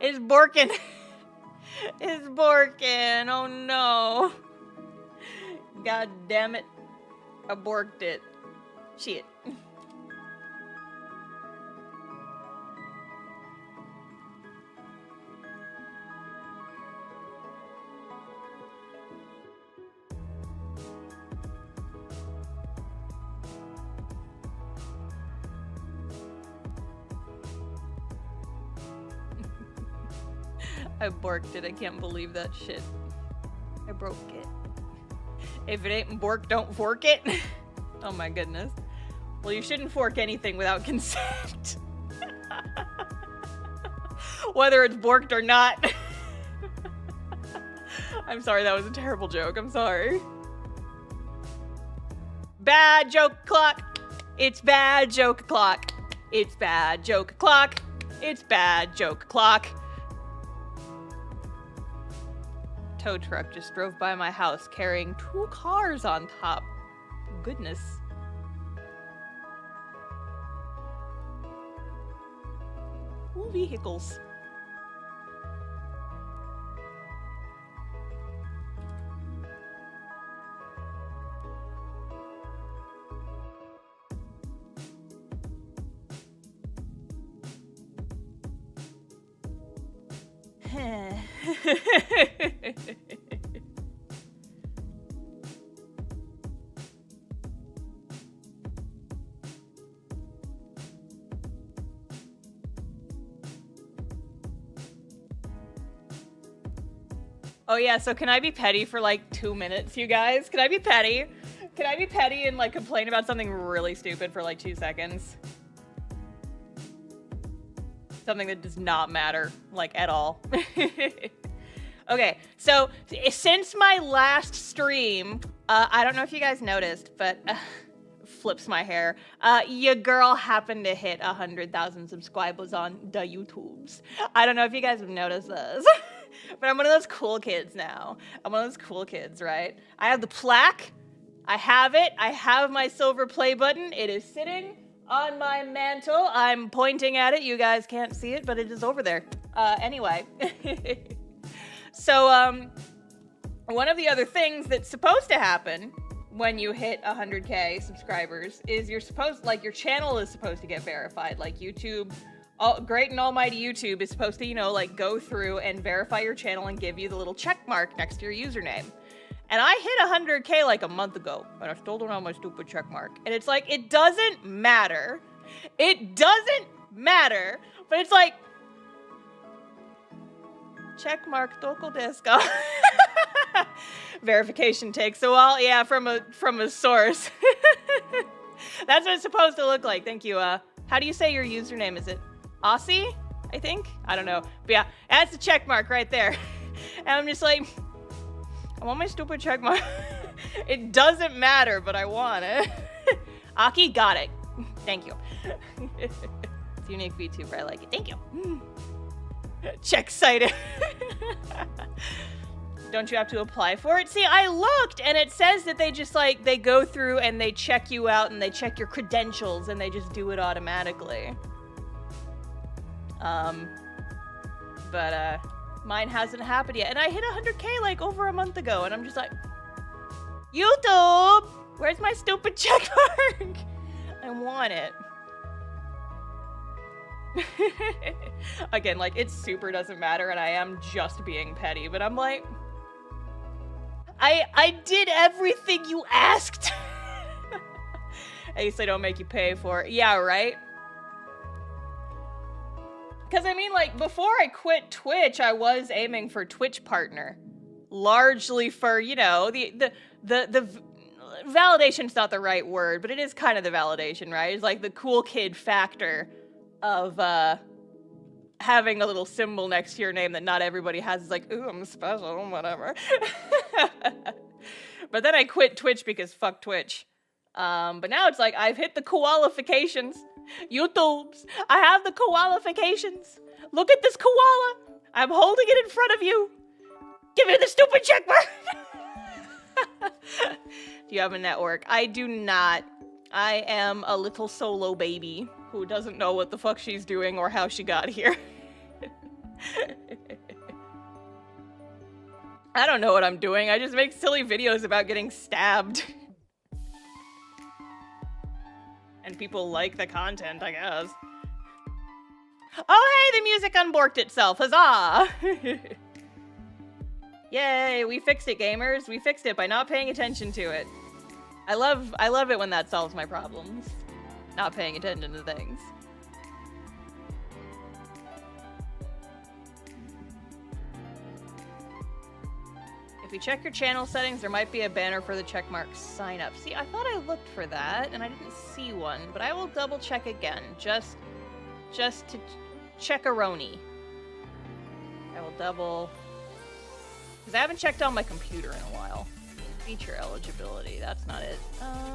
It's borking. It's borking. Oh no. God damn it. I borked it. Shit. I borked it. I can't believe that shit. I broke it. If it ain't bork, don't fork it. Oh my goodness. Well, you shouldn't fork anything without consent. Whether it's borked or not. I'm sorry, that was a terrible joke. I'm sorry. Bad joke clock. It's bad joke clock. It's bad joke clock. It's bad joke clock. Tow truck just drove by my house carrying 2 cars on top. Goodness. Ooh, vehicles. Oh yeah, so can I be petty for like 2 minutes, you guys? Can I be petty? Can I be petty and like complain about something really stupid for like 2 seconds? Something that does not matter, like, at all. Okay, so since my last stream, I don't know if you guys noticed, but flips my hair. Your girl happened to hit 100,000 subscribers on the YouTubes. I don't know if you guys have noticed this, but I'm one of those cool kids now. I'm one of those cool kids, right? I have the plaque. I have it. I have my silver play button. It is sitting on my mantle. I'm pointing at it. You guys can't see it, but it is over there. Anyway. So, one of the other things that's supposed to happen when you hit 100K subscribers is your channel is supposed to get verified. Like YouTube, great and almighty YouTube is supposed to, you know, like go through and verify your channel and give you the little check mark next to your username. And I hit 100K like a month ago, but I still don't have my stupid check mark. And it's like, it doesn't matter. It doesn't matter. But it's like, check mark doko desu ka? Verification takes a while. Yeah, from a source. That's what it's supposed to look like. Thank you. How do you say your username? Is it Aussie? I think? I don't know. But yeah, that's the check mark right there. And I'm just like, I want my stupid check mark. It doesn't matter, but I want it. Aki, got it. Thank you. It's unique VTuber. I like it. Thank you. Check cited. Don't you have to apply for it? See, I looked and it says that they just like, they go through and they check you out and they check your credentials and they just do it automatically. But mine hasn't happened yet. And I hit 100K like over a month ago and I'm just like, YouTube, where's my stupid check mark? I want it. Again, like, it super doesn't matter and I am just being petty, but I'm like, I did everything you asked. At least I don't make you pay for it. Yeah, right? Because I mean, like, before I quit Twitch, I was aiming for Twitch partner. Largely for, you know, the validation's not the right word, but it is kind of the validation, right? It's like the cool kid factor of having a little symbol next to your name that not everybody has. It's like, ooh, I'm special, whatever. But then I quit Twitch because fuck Twitch. But now it's like, I've hit the qualifications. YouTubes, I have the qualifications. Look at this koala. I'm holding it in front of you. Give me the stupid check mark. Do you have a network? I do not. I am a little solo baby who doesn't know what the fuck she's doing or how she got here. I don't know what I'm doing. I just make silly videos about getting stabbed. And people like the content, I guess. Oh, hey, the music unborked itself. Huzzah! Yay, we fixed it, gamers. We fixed it by not paying attention to it. I love it when that solves my problems. Not paying attention to things. If you check your channel settings, there might be a banner for the checkmark sign up. See, I thought I looked for that and I didn't see one, but I will double check again, just to check-a-roni. I will double, because I haven't checked on my computer in a while. Feature eligibility, that's not it. No.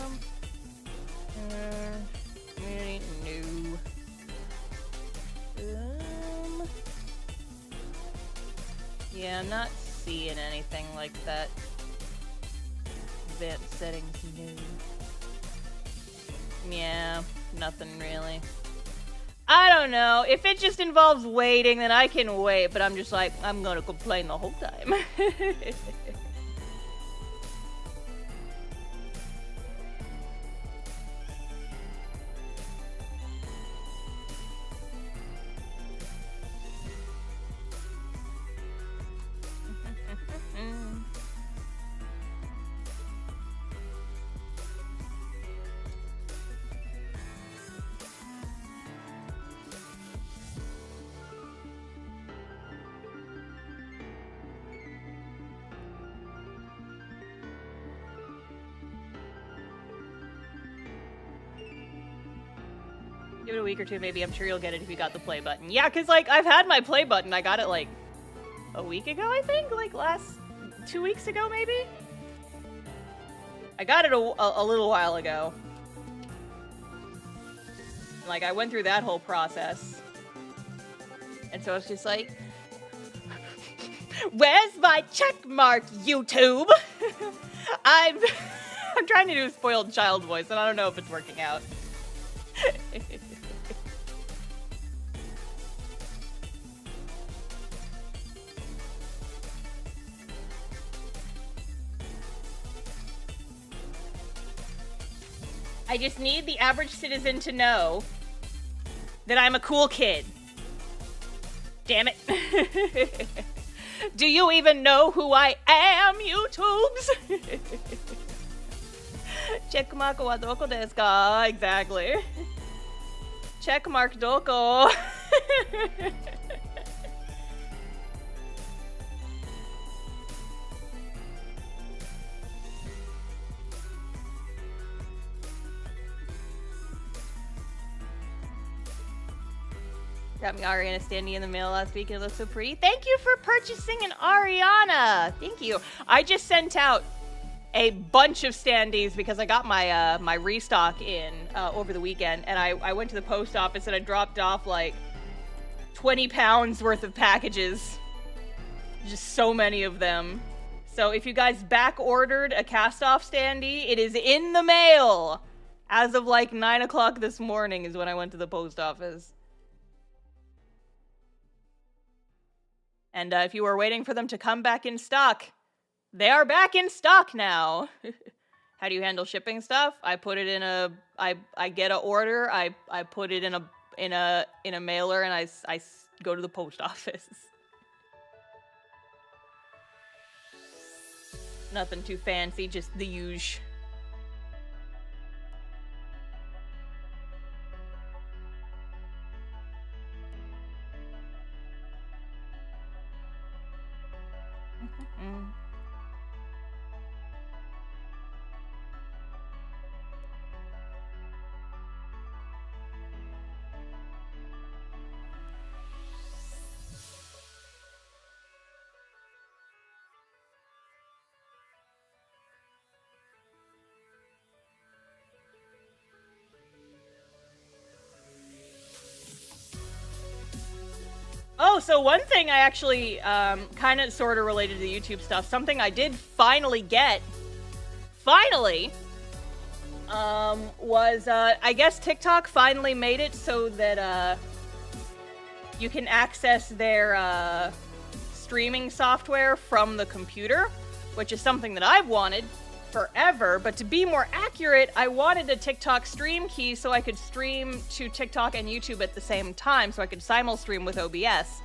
Yeah, I'm not seeing anything like that. Advanced settings, no. Yeah, nothing really. I don't know. If it just involves waiting, then I can wait, but I'm just like, I'm gonna complain the whole time. Give it a week or two, maybe. I'm sure you'll get it if you got the play button. Yeah, because, like, I've had my play button. I got it, like, a week ago, I think? Like, 2 weeks ago, maybe? I got it a little while ago. Like, I went through that whole process. And so it's just like, where's my check mark, YouTube? I'm trying to do a spoiled child voice, and I don't know if it's working out. I just need the average citizen to know that I'm a cool kid. Damn it. Do you even know who I am, YouTubes? Checkmark wa doko desu ka? Exactly. Checkmark doko. Got me Ariana standee in the mail last week and it looks so pretty. Thank you for purchasing an Ariana. Thank you. I just sent out a bunch of standees because I got my my restock in over the weekend, and I went to the post office and I dropped off like 20 pounds worth of packages. Just so many of them. So if you guys back ordered a cast-off standee, it is in the mail. As of like 9 o'clock this morning is when I went to the post office. And if you were waiting for them to come back in stock, they are back in stock now. How do you handle shipping stuff? I put it in a, I get an order, I put it in a mailer, and I go to the post office. Nothing too fancy, just the usual. Oh, so one thing I actually, kind of sort of related to the YouTube stuff, something I did finally get, was, I guess TikTok finally made it so that, you can access their, streaming software from the computer, which is something that I've wanted forever, but to be more accurate, I wanted a TikTok stream key so I could stream to TikTok and YouTube at the same time, so I could simul-stream with OBS.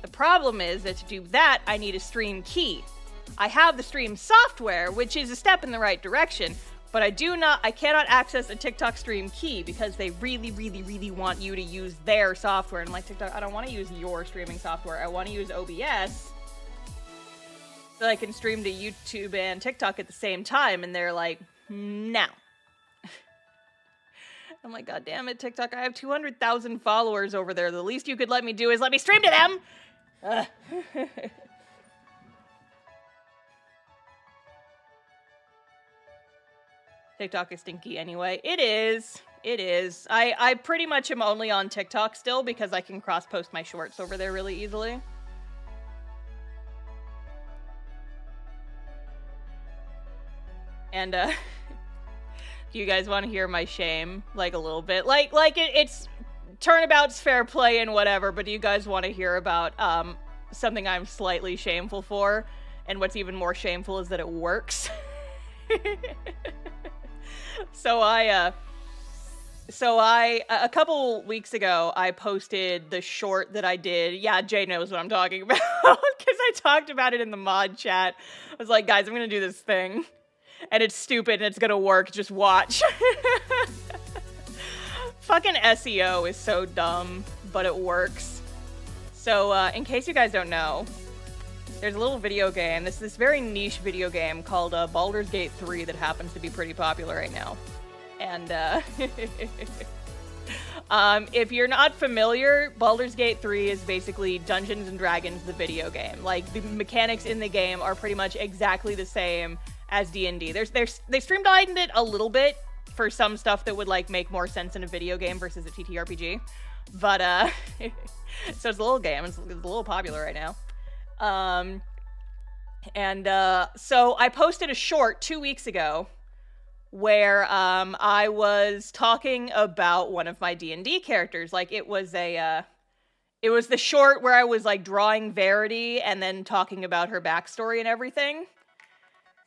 The problem is that to do that, I need a stream key. I have the stream software, which is a step in the right direction, but I cannot access a TikTok stream key because they really, really, really want you to use their software. And I'm like, TikTok, I don't want to use your streaming software. I want to use OBS so I can stream to YouTube and TikTok at the same time. And they're like, no. I'm like, God damn it, TikTok. I have 200,000 followers over there. The least you could let me do is let me stream to them. TikTok is stinky anyway. It is. It is. I pretty much am only on TikTok still because I can cross-post my shorts over there really easily. And, do you guys want to hear my shame? Like, a little bit. It's turnabout's fair play and whatever, but do you guys want to hear about, something I'm slightly shameful for? And what's even more shameful is that it works. So a couple weeks ago, I posted the short that I did. Yeah, Jay knows what I'm talking about, because I talked about it in the mod chat. I was like, guys, I'm gonna do this thing. And it's stupid and it's gonna work, just watch. Fucking SEO is so dumb, but it works. So, in case you guys don't know, there's a little video game, this very niche video game called Baldur's Gate 3 that happens to be pretty popular right now. And, If you're not familiar, Baldur's Gate 3 is basically Dungeons and Dragons, the video game. Like, the mechanics in the game are pretty much exactly the same as D&D. They streamlined it a little bit for some stuff that would, like, make more sense in a video game versus a TTRPG. But, so it's a little game. It's a little popular right now. So I posted a short 2 weeks ago where I was talking about one of my D&D characters. Like, it was the short where I was, like, drawing Verity and then talking about her backstory and everything.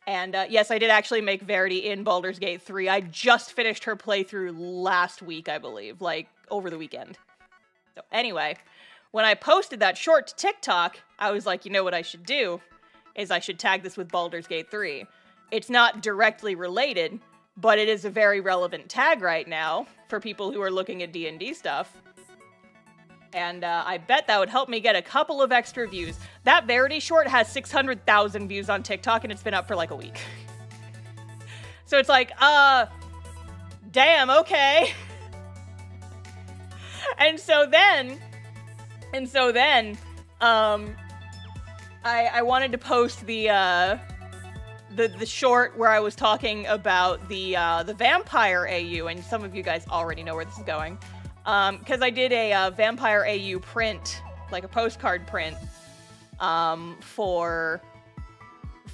And, yes, I did actually make Verity in Baldur's Gate 3. I just finished her playthrough last week, I believe, like, over the weekend. So, anyway, when I posted that short to TikTok, I was like, you know what I should do? Is I should tag this with Baldur's Gate 3. It's not directly related, but it is a very relevant tag right now for people who are looking at D&D stuff. And I bet that would help me get a couple of extra views. That Verity short has 600,000 views on TikTok, and it's been up for like a week. So it's like, damn, okay. And so then, I wanted to post the short where I was talking about the Vampire AU, and some of you guys already know where this is going. Because I did a Vampire AU print, like a postcard print, for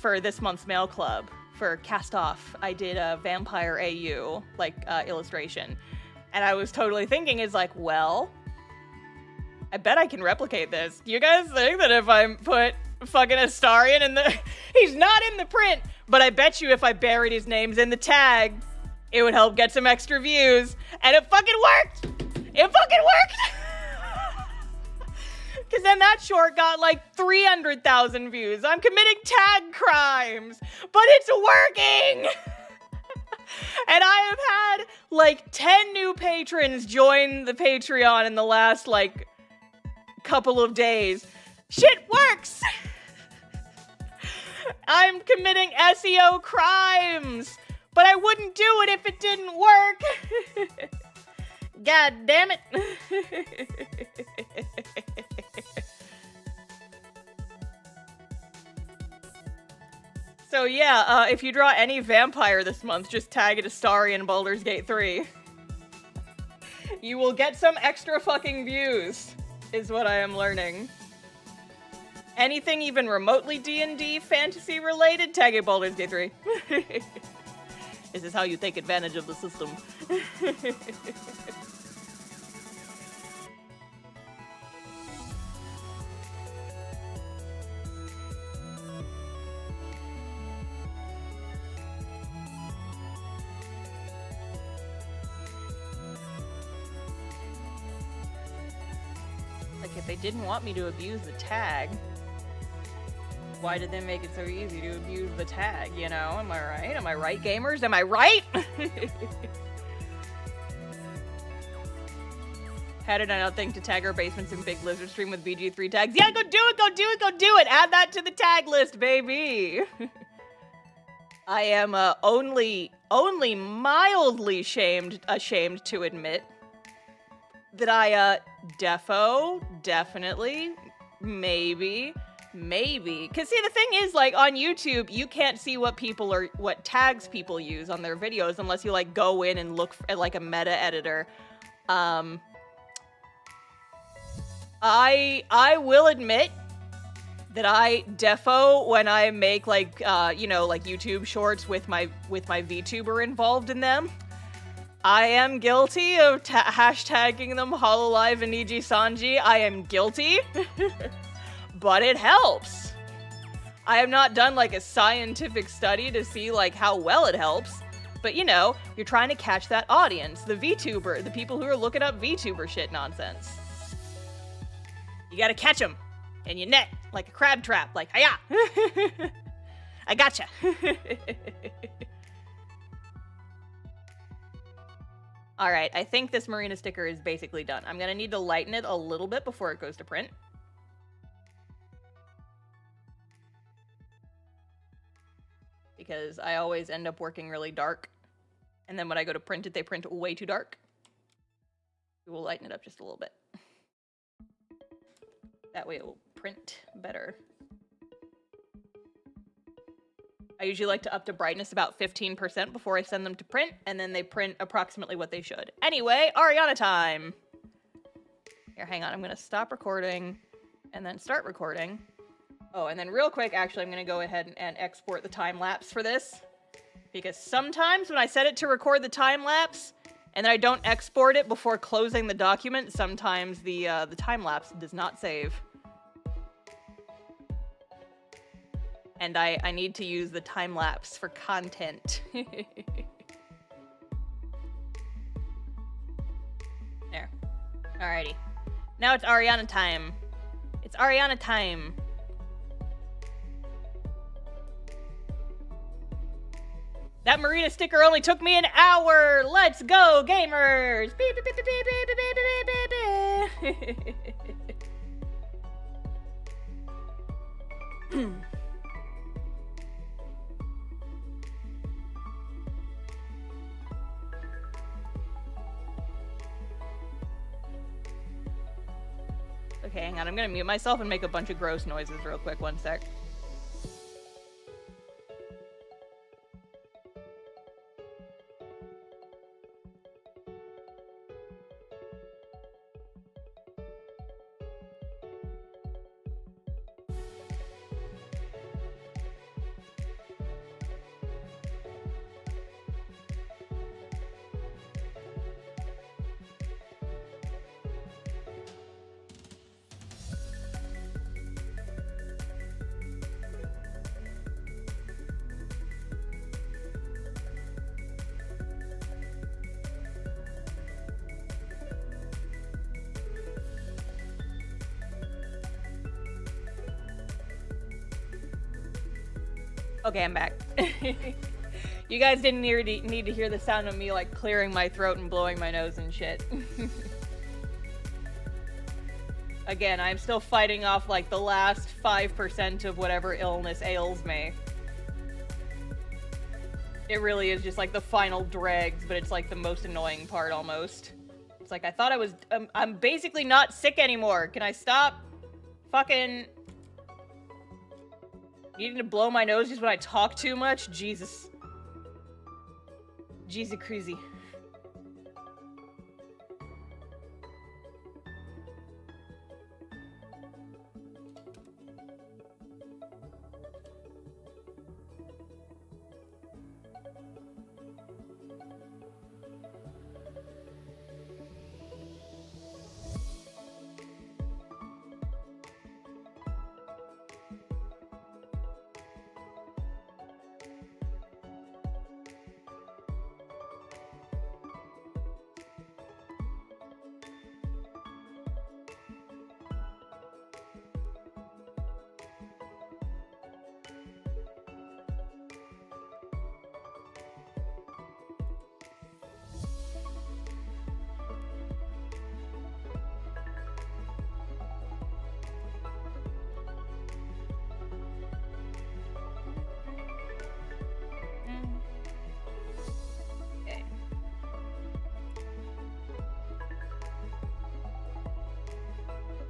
this month's mail club, for Cast Off. I did a Vampire AU, like, illustration. And I was totally thinking, is like, well, I bet I can replicate this. Do you guys think that if I put fucking Astarion in the... He's not in the print, but I bet you if I buried his names in the tag, it would help get some extra views. And it fucking worked! It fucking worked! Because then that short got like 300,000 views. I'm committing tag crimes, but it's working! And I have had like 10 new patrons join the Patreon in the last like couple of days. Shit works! I'm committing SEO crimes, but I wouldn't do it if it didn't work. God damn it. So yeah, if you draw any vampire this month, just tag it Astarion in Baldur's Gate 3. You will get some extra fucking views, is what I am learning. Anything even remotely D&D fantasy related, tag it Baldur's Gate 3. This is how you take advantage of the system. Like, if they didn't want me to abuse the tag, why did they make it so easy to abuse the tag, you know? Am I right? Am I right, gamers? Am I right? How did I not think to tag our basements in Big Lizard Stream with BG3 tags? Yeah, go do it, go do it, go do it! Add that to the tag list, baby! I am only mildly ashamed to admit that I definitely, maybe, because see, the thing is, like, on YouTube, you can't see what tags people use on their videos unless you, like, go in and look at, like, a meta editor. I will admit that I when I make, like, you know, like, YouTube shorts with my VTuber involved in them, I am guilty of hashtagging them Hololive and Niji Sanji. I am guilty. But it helps. I have not done, like, a scientific study to see, like, how well it helps. But, you know, you're trying to catch that audience, the VTuber, the people who are looking up VTuber shit nonsense. You gotta catch them in your net, like a crab trap, like, hiya! I gotcha. Alright, I think this Marina sticker is basically done. I'm gonna need to lighten it a little bit before it goes to print. Because I always end up working really dark. And then when I go to print it, they print way too dark. We'll lighten it up just a little bit. That way it will print better. I usually like to up the brightness about 15% before I send them to print, and then they print approximately what they should. Anyway, Ariana time! Here, hang on, I'm gonna stop recording, and then start recording. Oh, and then real quick, actually, I'm gonna go ahead and export the time-lapse for this. Because sometimes when I set it to record the time-lapse, and then I don't export it before closing the document, sometimes the time-lapse does not save. And I need to use the time-lapse for content. There. Alrighty. Now it's Ariana time. It's Ariana time. That Marina sticker only took me an hour! Let's go, gamers! Beep, beep, beep, beep, beep, beep, beep, beep, beep, beep. Okay, hang on. I'm gonna mute myself and make a bunch of gross noises real quick. One sec. Okay, I'm back. You guys didn't need to hear the sound of me, like, clearing my throat and blowing my nose and shit. Again, I'm still fighting off, like, the last 5% of whatever illness ails me. It really is just, like, the final dregs, but it's, like, the most annoying part, almost. It's like, I thought I was- I'm basically not sick anymore. Can I stop fucking needing to blow my nose just when I talk too much? Jesus. Jesus crazy.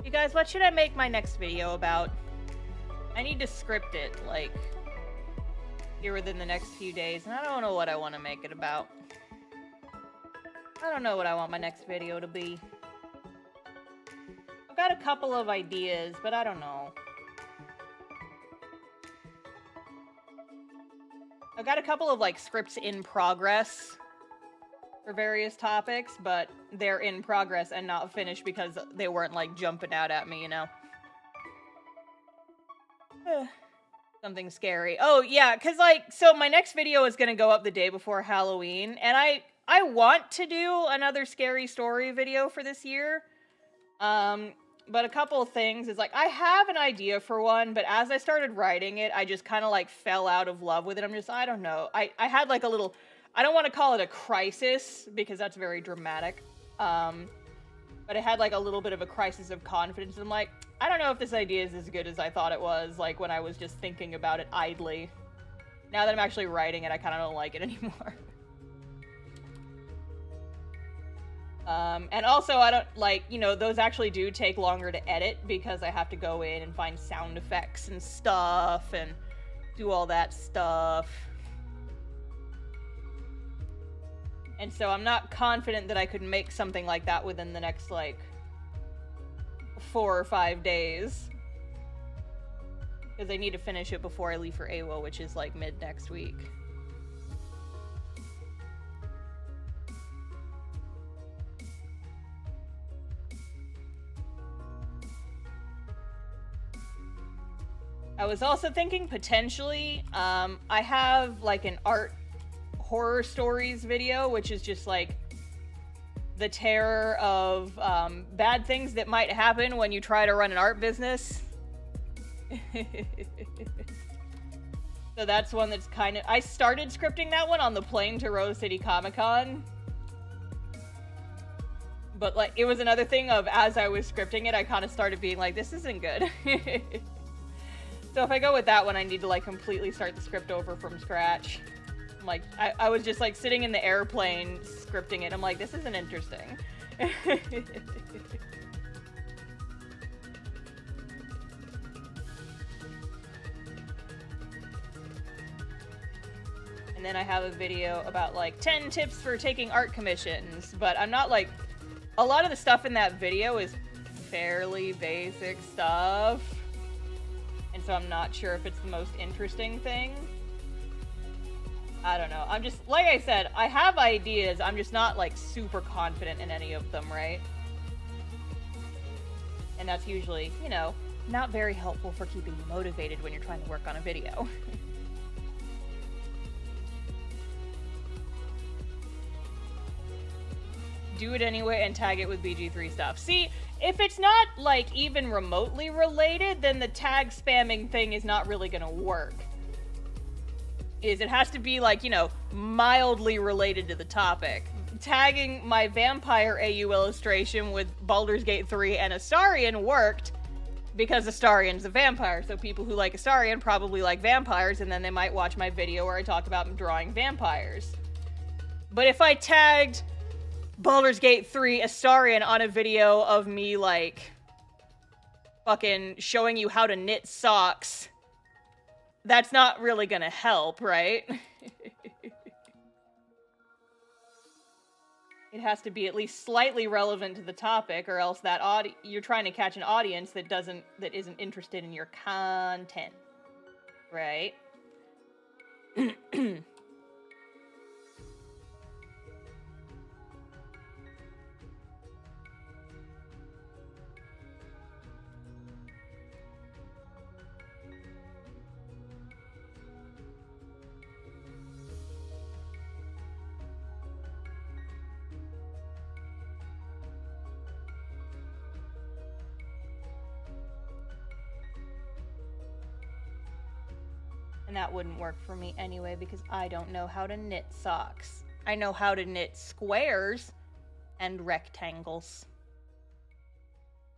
You guys, what should I make my next video about? I need to script it, like, here within the next few days, and I don't know what I want to make it about. I don't know what I want my next video to be. I've got a couple of ideas, but I don't know. I've got a couple of, like, scripts in progress for various topics, but they're in progress and not finished because they weren't, like, jumping out at me, you know? Something scary. Oh, yeah, because, like, so my next video is gonna go up the day before Halloween, and I want to do another scary story video for this year. But a couple of things is, like, I have an idea for one, but as I started writing it, I just kind of, like, fell out of love with it. I'm just, I don't know. I had, like, a little... I don't want to call it a crisis, because that's very dramatic, but it had, like, a little bit of a crisis of confidence. I'm like, I don't know if this idea is as good as I thought it was, like, when I was just thinking about it idly. Now that I'm actually writing it, I kind of don't like it anymore. And also, I don't, like, you know, those actually do take longer to edit because I have to go in and find sound effects and stuff and do all that stuff. And so I'm not confident that I could make something like that within the next, like, 4 or 5 days. Because I need to finish it before I leave for AWO, which is, like, mid next week. I was also thinking potentially, I have like an art horror stories video, which is just like the terror of bad things that might happen when you try to run an art business. So that's one that's kind of, I started scripting that one on the plane to Rose City Comic Con. But like, it was another thing of, as I was scripting it, I kind of started being like, this isn't good. So if I go with that one, I need to like completely start the script over from scratch. I'm like, I was just like sitting in the airplane scripting it. I'm like, this isn't interesting. And then I have a video about like 10 tips for taking art commissions, but I'm not like, a lot of the stuff in that video is fairly basic stuff. And so I'm not sure if it's the most interesting thing. I don't know. I'm just, like I said, I have ideas. I'm just not, like, super confident in any of them, right? And that's usually, you know, not very helpful for keeping you motivated when you're trying to work on a video. Do it anyway and tag it with BG3 stuff. See, if it's not, like, even remotely related, then the tag spamming thing is not really gonna work. It has to be, like, you know, mildly related to the topic. Tagging my vampire AU illustration with Baldur's Gate 3 and Astarion worked because Astarion's a vampire, so people who like Astarion probably like vampires, and then they might watch my video where I talk about drawing vampires. But if I tagged Baldur's Gate 3 Astarion on a video of me, like, fucking showing you how to knit socks, that's not really gonna help, right? It has to be at least slightly relevant to the topic, or else that you're trying to catch an audience that isn't interested in your content, right? And that wouldn't work for me anyway, because I don't know how to knit socks. I know how to knit squares and rectangles.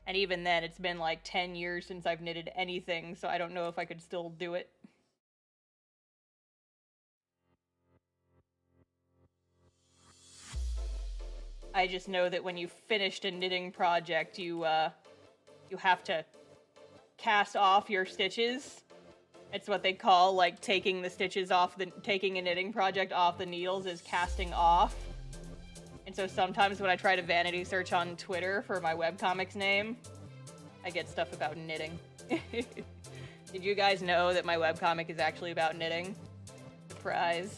And even then, it's been like 10 years since I've knitted anything, so I don't know if I could still do it. I just know that when you've finished a knitting project, you have to cast off your stitches. It's what they call, like, taking the stitches off taking a knitting project off the needles is casting off. And so sometimes when I try to vanity search on Twitter for my webcomic's name, I get stuff about knitting. Did you guys know that my webcomic is actually about knitting? Surprise.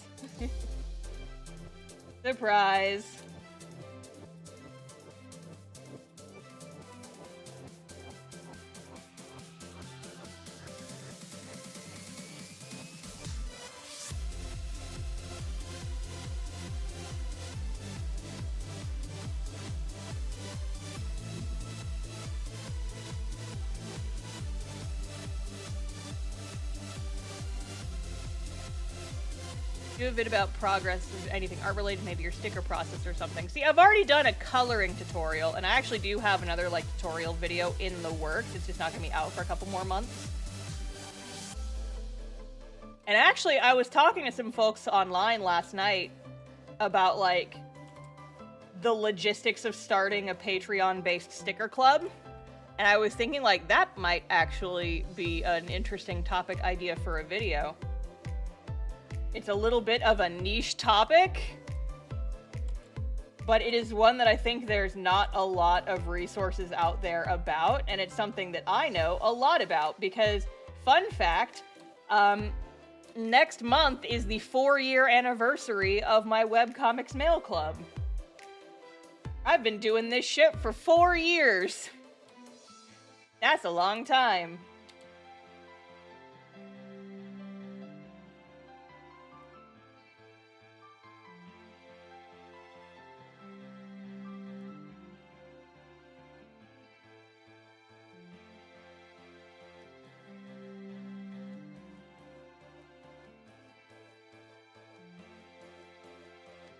Surprise. Do a bit about progress of anything art related, maybe your sticker process or something. See, I've already done a coloring tutorial, and I actually do have another, like, tutorial video in the works. It's just not gonna be out for a couple more months. And actually, I was talking to some folks online last night about, like, the logistics of starting a Patreon-based sticker club. And I was thinking, like, that might actually be an interesting topic idea for a video. It's a little bit of a niche topic, but it is one that I think there's not a lot of resources out there about, and it's something that I know a lot about, because, fun fact, next month is the 4-year anniversary of my webcomics mail club. I've been doing this shit for 4 years. That's a long time.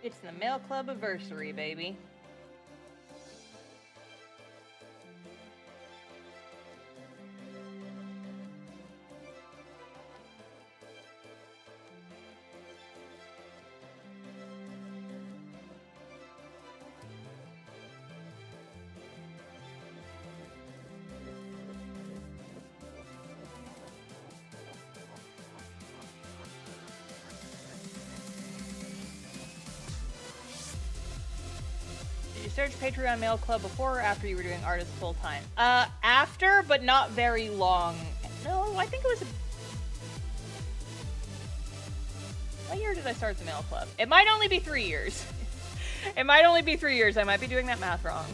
It's the mail club anniversary, baby. Search Patreon Mail Club before or after you were doing artist full time? After, but not very long. No, I think it was what year did I start the Mail Club? It might only be 3 years. It might only be 3 years. I might be doing that math wrong.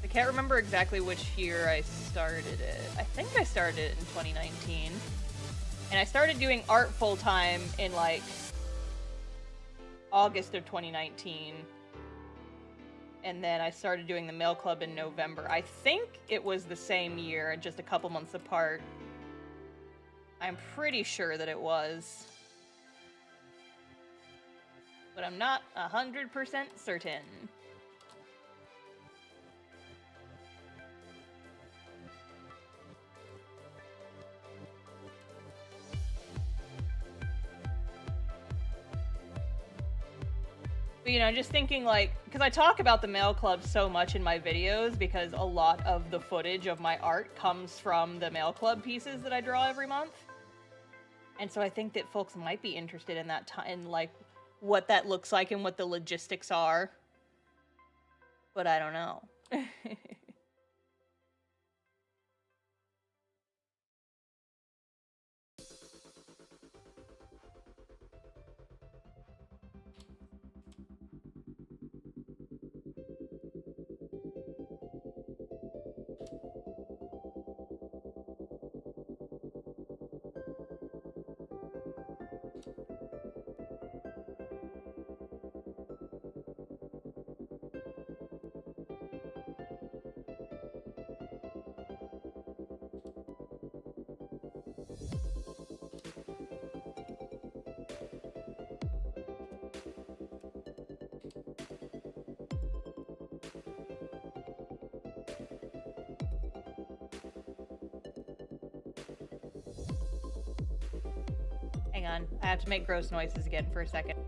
I can't remember exactly which year I started it. I think I started it in 2019. And I started doing art full time in, like, August of 2019. And then I started doing the mail club in November. I think it was the same year, just a couple months apart. I'm pretty sure that it was. But I'm not 100% certain. But, you know, just thinking, like, because I talk about the mail club so much in my videos because a lot of the footage of my art comes from the mail club pieces that I draw every month. And so I think that folks might be interested in that time, like, what that looks like and what the logistics are. But I don't know. Hang on, I have to make gross noises again for a second.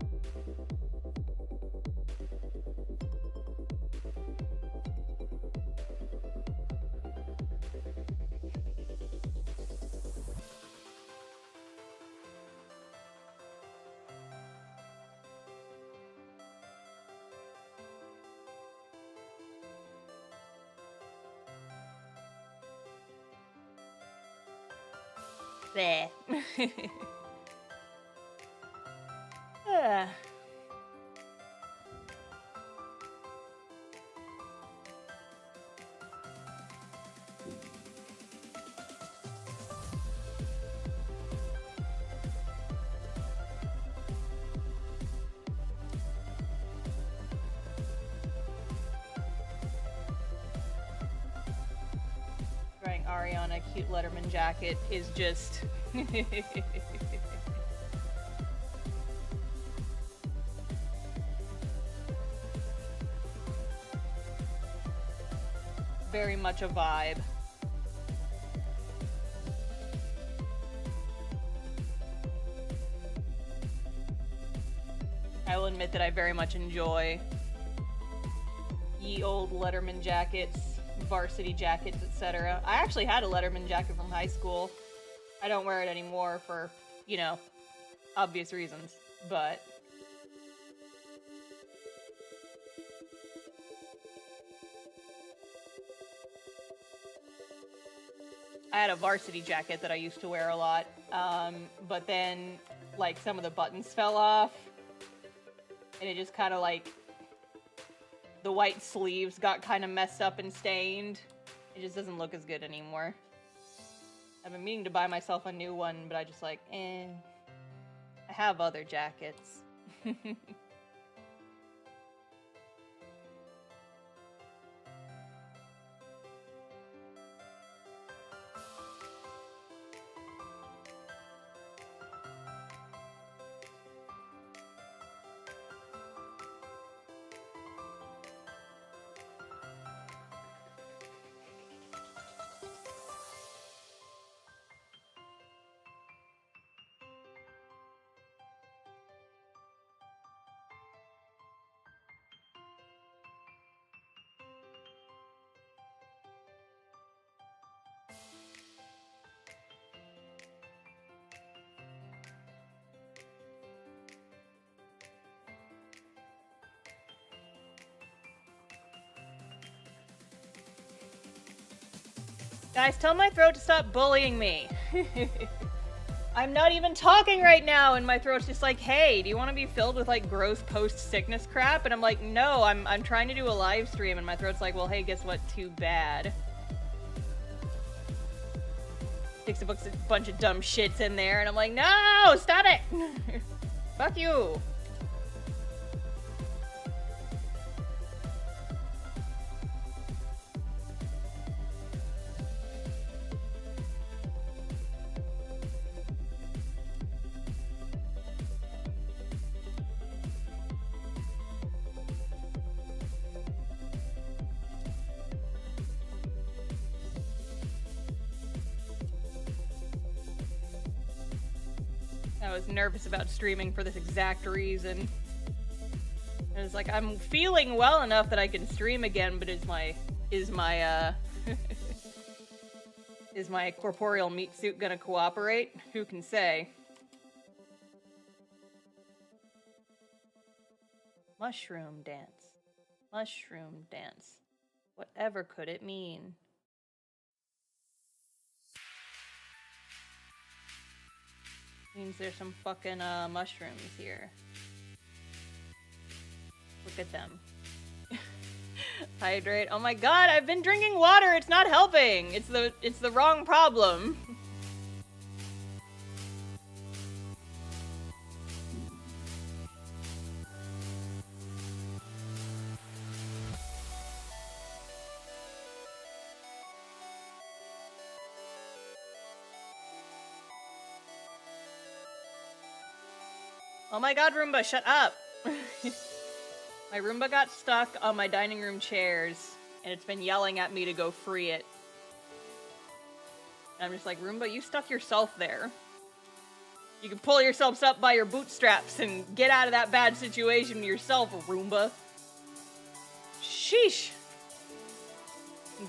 There. Drawing Ariana cute Letterman jacket is just very much a vibe. I will admit that I very much enjoy ye old Letterman jackets, varsity jackets, etc. I actually had a Letterman jacket from high school. I don't wear it anymore for, you know, obvious reasons, but... I had a varsity jacket that I used to wear a lot, but then, like, some of the buttons fell off, and it just kind of, like, the white sleeves got kind of messed up and stained. It just doesn't look as good anymore. I've been meaning to buy myself a new one, but I just like, I have other jackets. Guys, tell my throat to stop bullying me. I'm not even talking right now, and my throat's just like, hey, do you want to be filled with, like, gross post-sickness crap? And I'm like, no, I'm trying to do a live stream, and my throat's like, well, hey, guess what? Too bad. Sticks a bunch of dumb shits in there, and I'm like, no, stop it! Fuck you! I was nervous about streaming for this exact reason. I was like, I'm feeling well enough that I can stream again, but is my is my corporeal meat suit gonna cooperate? Who can say? Mushroom dance. Mushroom dance. Whatever could it mean? Means there's some fucking mushrooms here. Look at them. Hydrate. Oh my god, I've been drinking water. It's not helping. It's the wrong problem. Oh my god, Roomba, shut up! My Roomba got stuck on my dining room chairs, and it's been yelling at me to go free it. And I'm just like, Roomba, you stuck yourself there. You can pull yourselves up by your bootstraps and get out of that bad situation yourself, Roomba. Sheesh.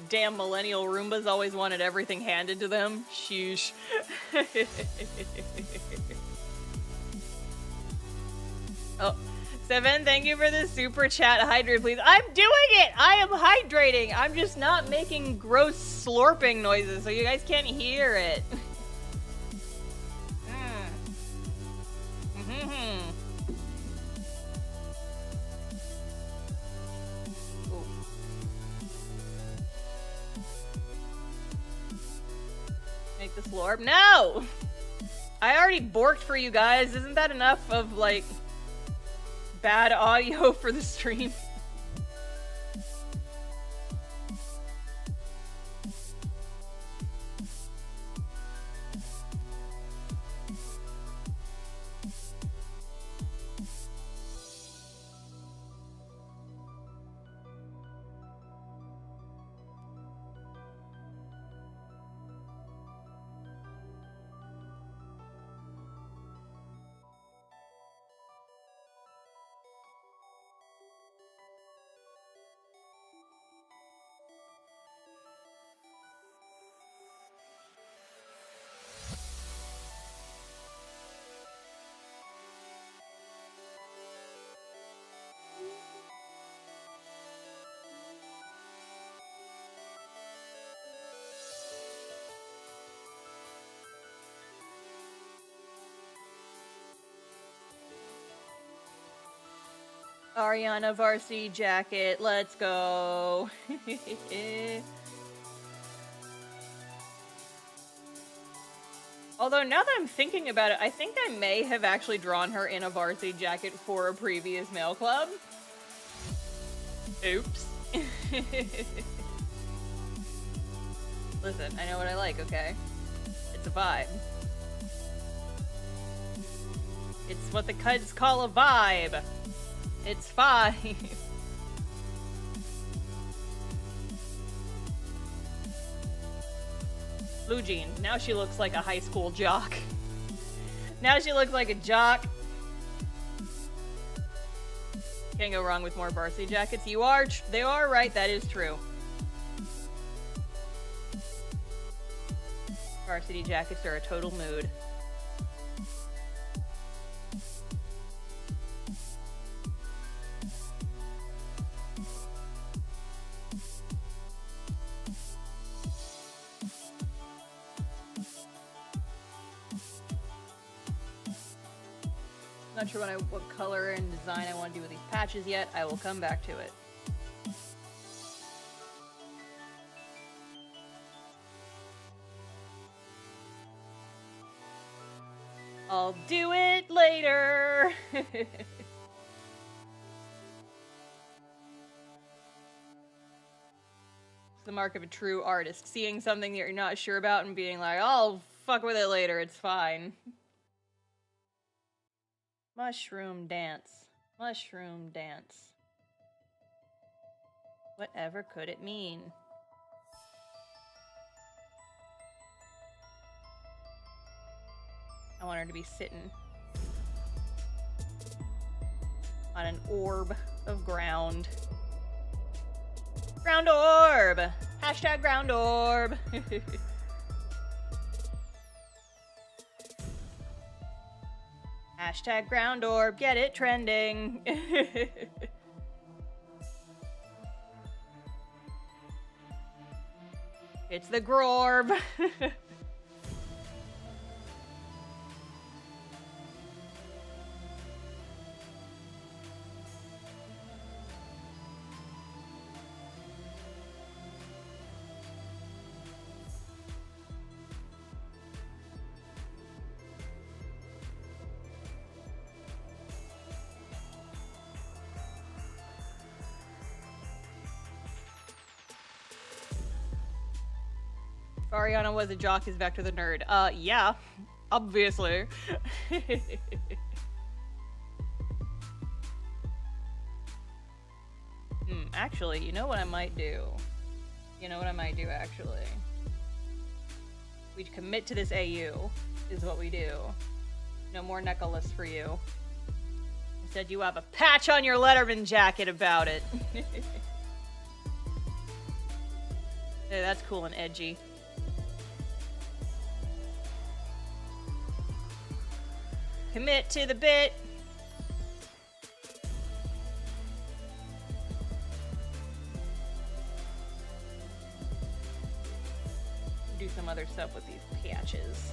Damn millennial Roombas always wanted everything handed to them. Sheesh. Oh, Seven, thank you for the super chat. Hydrate, please. I'm doing it! I am hydrating! I'm just not making gross slurping noises, so you guys can't hear it. Make the slurp? No! I already borked for you guys. Isn't that enough of, like, bad audio for the stream? Ariana varsity jacket, let's go. Although now that I'm thinking about it, I think I may have actually drawn her in a varsity jacket for a previous mail club. Oops. Listen, I know what I like, okay? It's a vibe. It's what the kids call a vibe. It's fine. Blue jeans. Now she looks like a high school jock. Now she looks like a jock. Can't go wrong with more varsity jackets. They are right, that is true. Varsity jackets are a total mood. Not sure what color and design I want to do with these patches yet. I will come back to it. I'll do it later. It's the mark of a true artist. Seeing something that you're not sure about and being like, I'll fuck with it later, it's fine. Mushroom dance. Mushroom dance. Whatever could it mean? I want her to be sitting on an orb of ground. Ground orb! Hashtag ground orb! Hashtag ground orb, get it trending. It's the grorb. Ariana was a jock, is Vector the nerd. Yeah, obviously. Actually, you know what I might do? Actually? We commit to this AU, is what we do. No more necklace for you. Instead, you have a patch on your Letterman jacket about it. Hey, that's cool and edgy. Commit to the bit. Do some other stuff with these patches.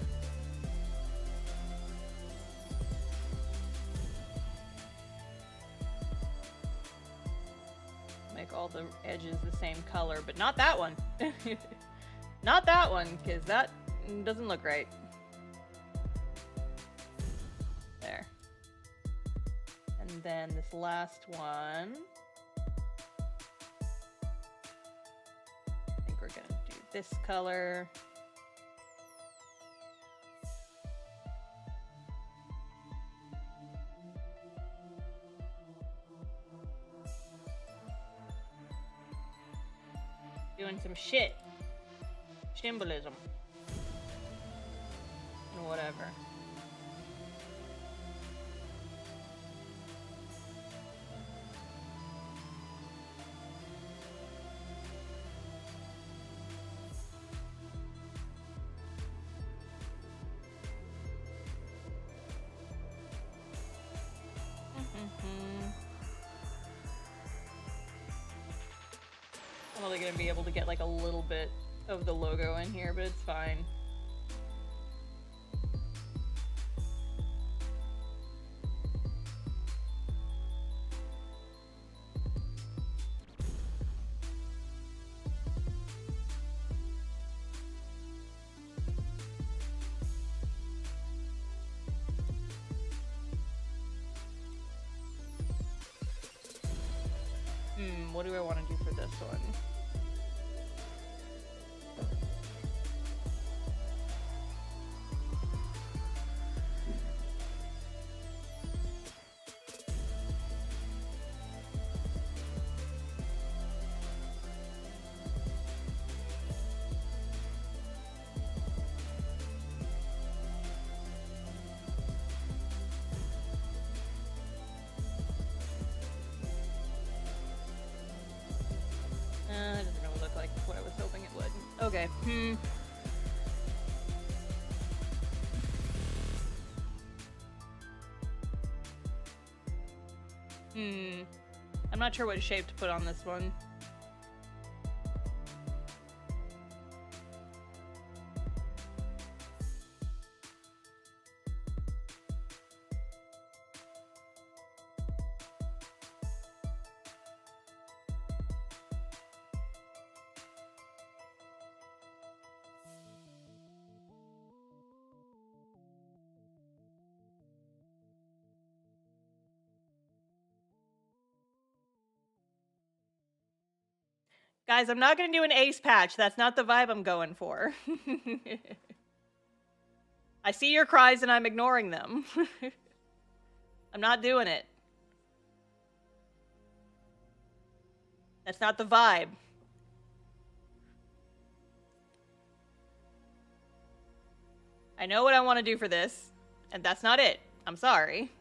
Make all the edges the same color, but not that one. Not that one, because that doesn't look right. There. And then this last one. I think we're gonna do this color. Doing some shit. Symbolism. And whatever. I'm only gonna be able to get like a little bit of the logo in here, but it's fine. What do I want to do for this one? It doesn't really look like what I was hoping it would. Okay. I'm not sure what shape to put on this one. Guys, I'm not going to do an ace patch. That's not the vibe I'm going for. I see your cries and I'm ignoring them. I'm not doing it. That's not the vibe. I know what I want to do for this, and that's not it. I'm sorry.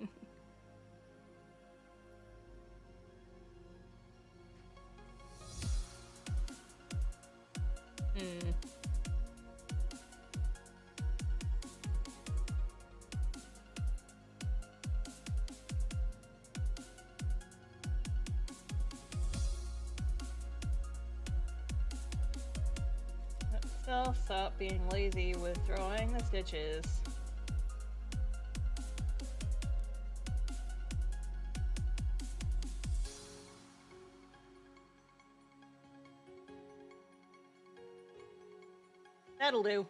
Let's stop being lazy with drawing the stitches. That'll do.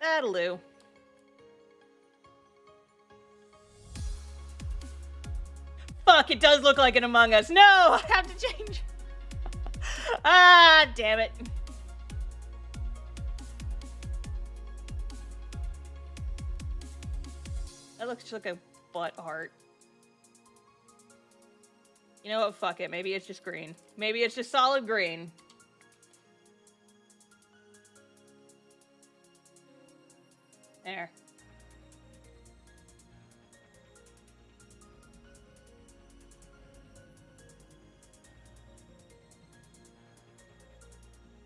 That'll do. Fuck, it does look like an Among Us. No, I have to change. Ah, damn it. That looks like a butt heart. You know what? Fuck it. Maybe it's just green. Maybe it's just solid green. There.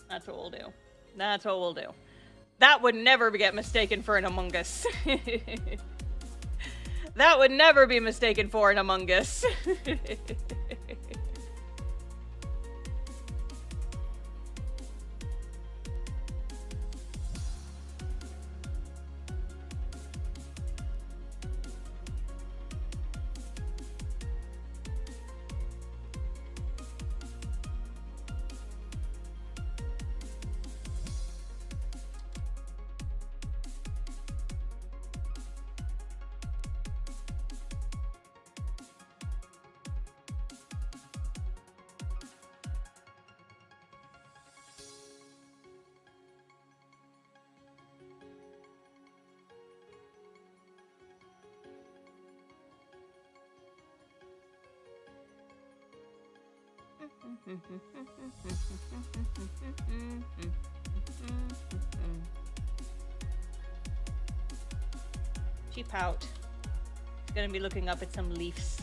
That's what we'll do. That's what we'll do. That would never get mistaken for an Among Us. That would never be mistaken for an Among Us. Cheap out. Gonna be looking up at some leaves.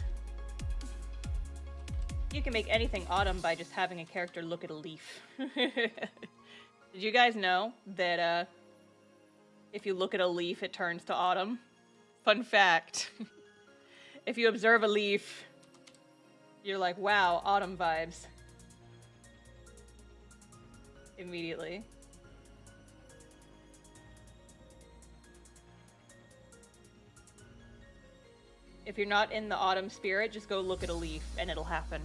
You can make anything autumn by just having a character look at a leaf. Did you guys know that if you look at a leaf, it turns to autumn? Fun fact. If you observe a leaf, you're like, wow, autumn vibes. Immediately. If you're not in the autumn spirit, just go look at a leaf and it'll happen.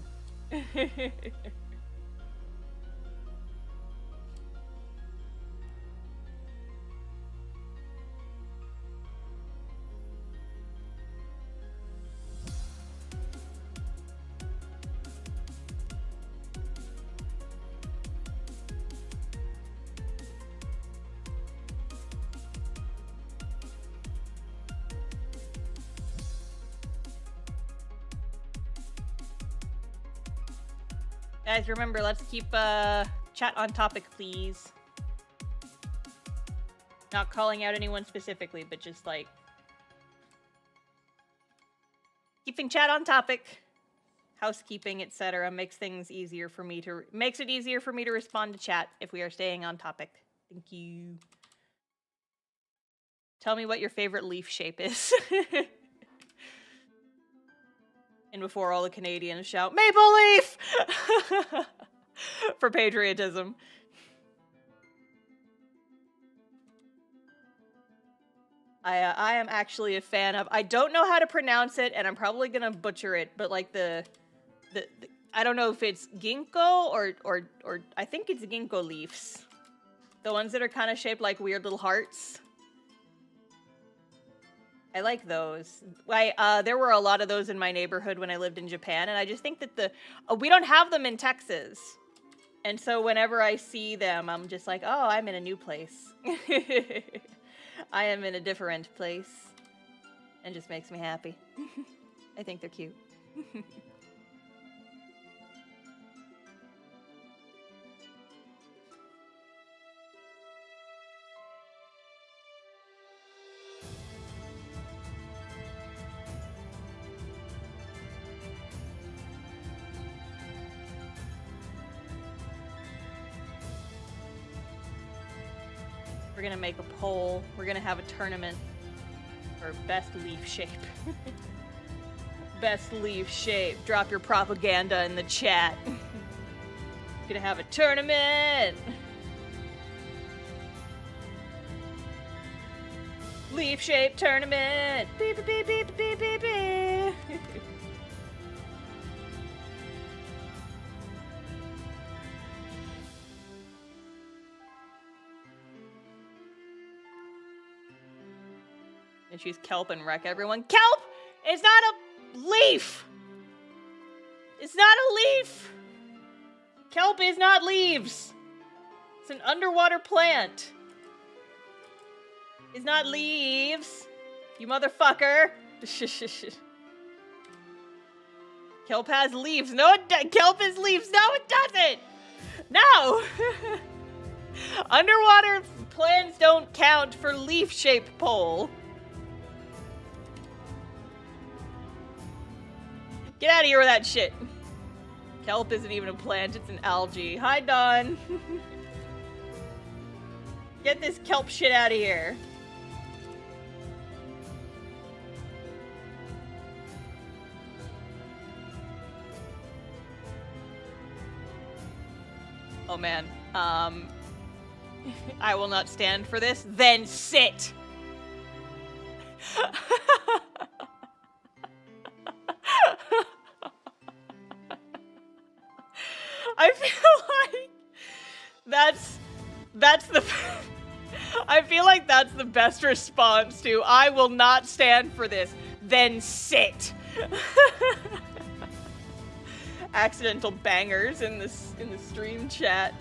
Guys, remember, let's keep chat on topic, please. Not calling out anyone specifically, but just like keeping chat on topic, housekeeping, etc. makes it easier for me to respond to chat if we are staying on topic. Thank you. Tell me what your favorite leaf shape is. And before all the Canadians shout, Maple Leaf! For patriotism. I am actually a fan of, I don't know how to pronounce it, and I'm probably gonna butcher it, but like the I don't know if it's ginkgo or I think it's ginkgo leaves. The ones that are kind of shaped like weird little hearts. I like those. There were a lot of those in my neighborhood when I lived in Japan, and I just think that we don't have them in Texas. And so whenever I see them, I'm just like, oh, I'm in a new place. I am in a different place. And just makes me happy. I think they're cute. We're gonna make a poll. We're gonna have a tournament for best leaf shape. Best leaf shape. Drop your propaganda in the chat. Gonna have a tournament. Leaf shape tournament. Beep beep beep beep beep beep. And she's kelp and wreck everyone. Kelp is not a leaf! It's not a leaf! Kelp is not leaves! It's an underwater plant. It's not leaves. You motherfucker. Kelp has leaves. No, kelp is leaves. No, it doesn't! No! Underwater plants don't count for leaf-shaped poll. Get out of here with that shit. Kelp isn't even a plant, it's an algae. Hi, Dawn. Get this kelp shit out of here. Oh man. I will not stand for this. Then sit. I feel like that's the I feel like that's the best response to I will not stand for this. Then sit. Accidental bangers in the stream chat.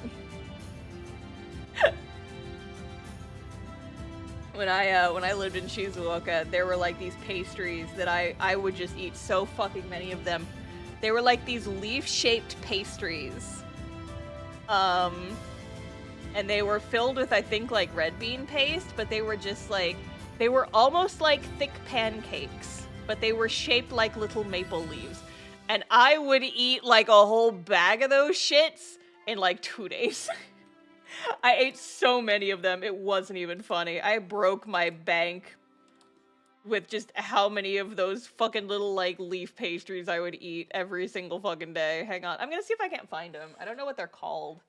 When I lived in Shizuoka, there were like these pastries that I would just eat so fucking many of them. They were like these leaf-shaped pastries. And they were filled with, I think, like red bean paste, but they were just like, they were almost like thick pancakes, but they were shaped like little maple leaves. And I would eat like a whole bag of those shits in like 2 days. I ate so many of them, it wasn't even funny. I broke my bank with just how many of those fucking little, like, leaf pastries I would eat every single fucking day. Hang on. I'm gonna see if I can't find them. I don't know what they're called.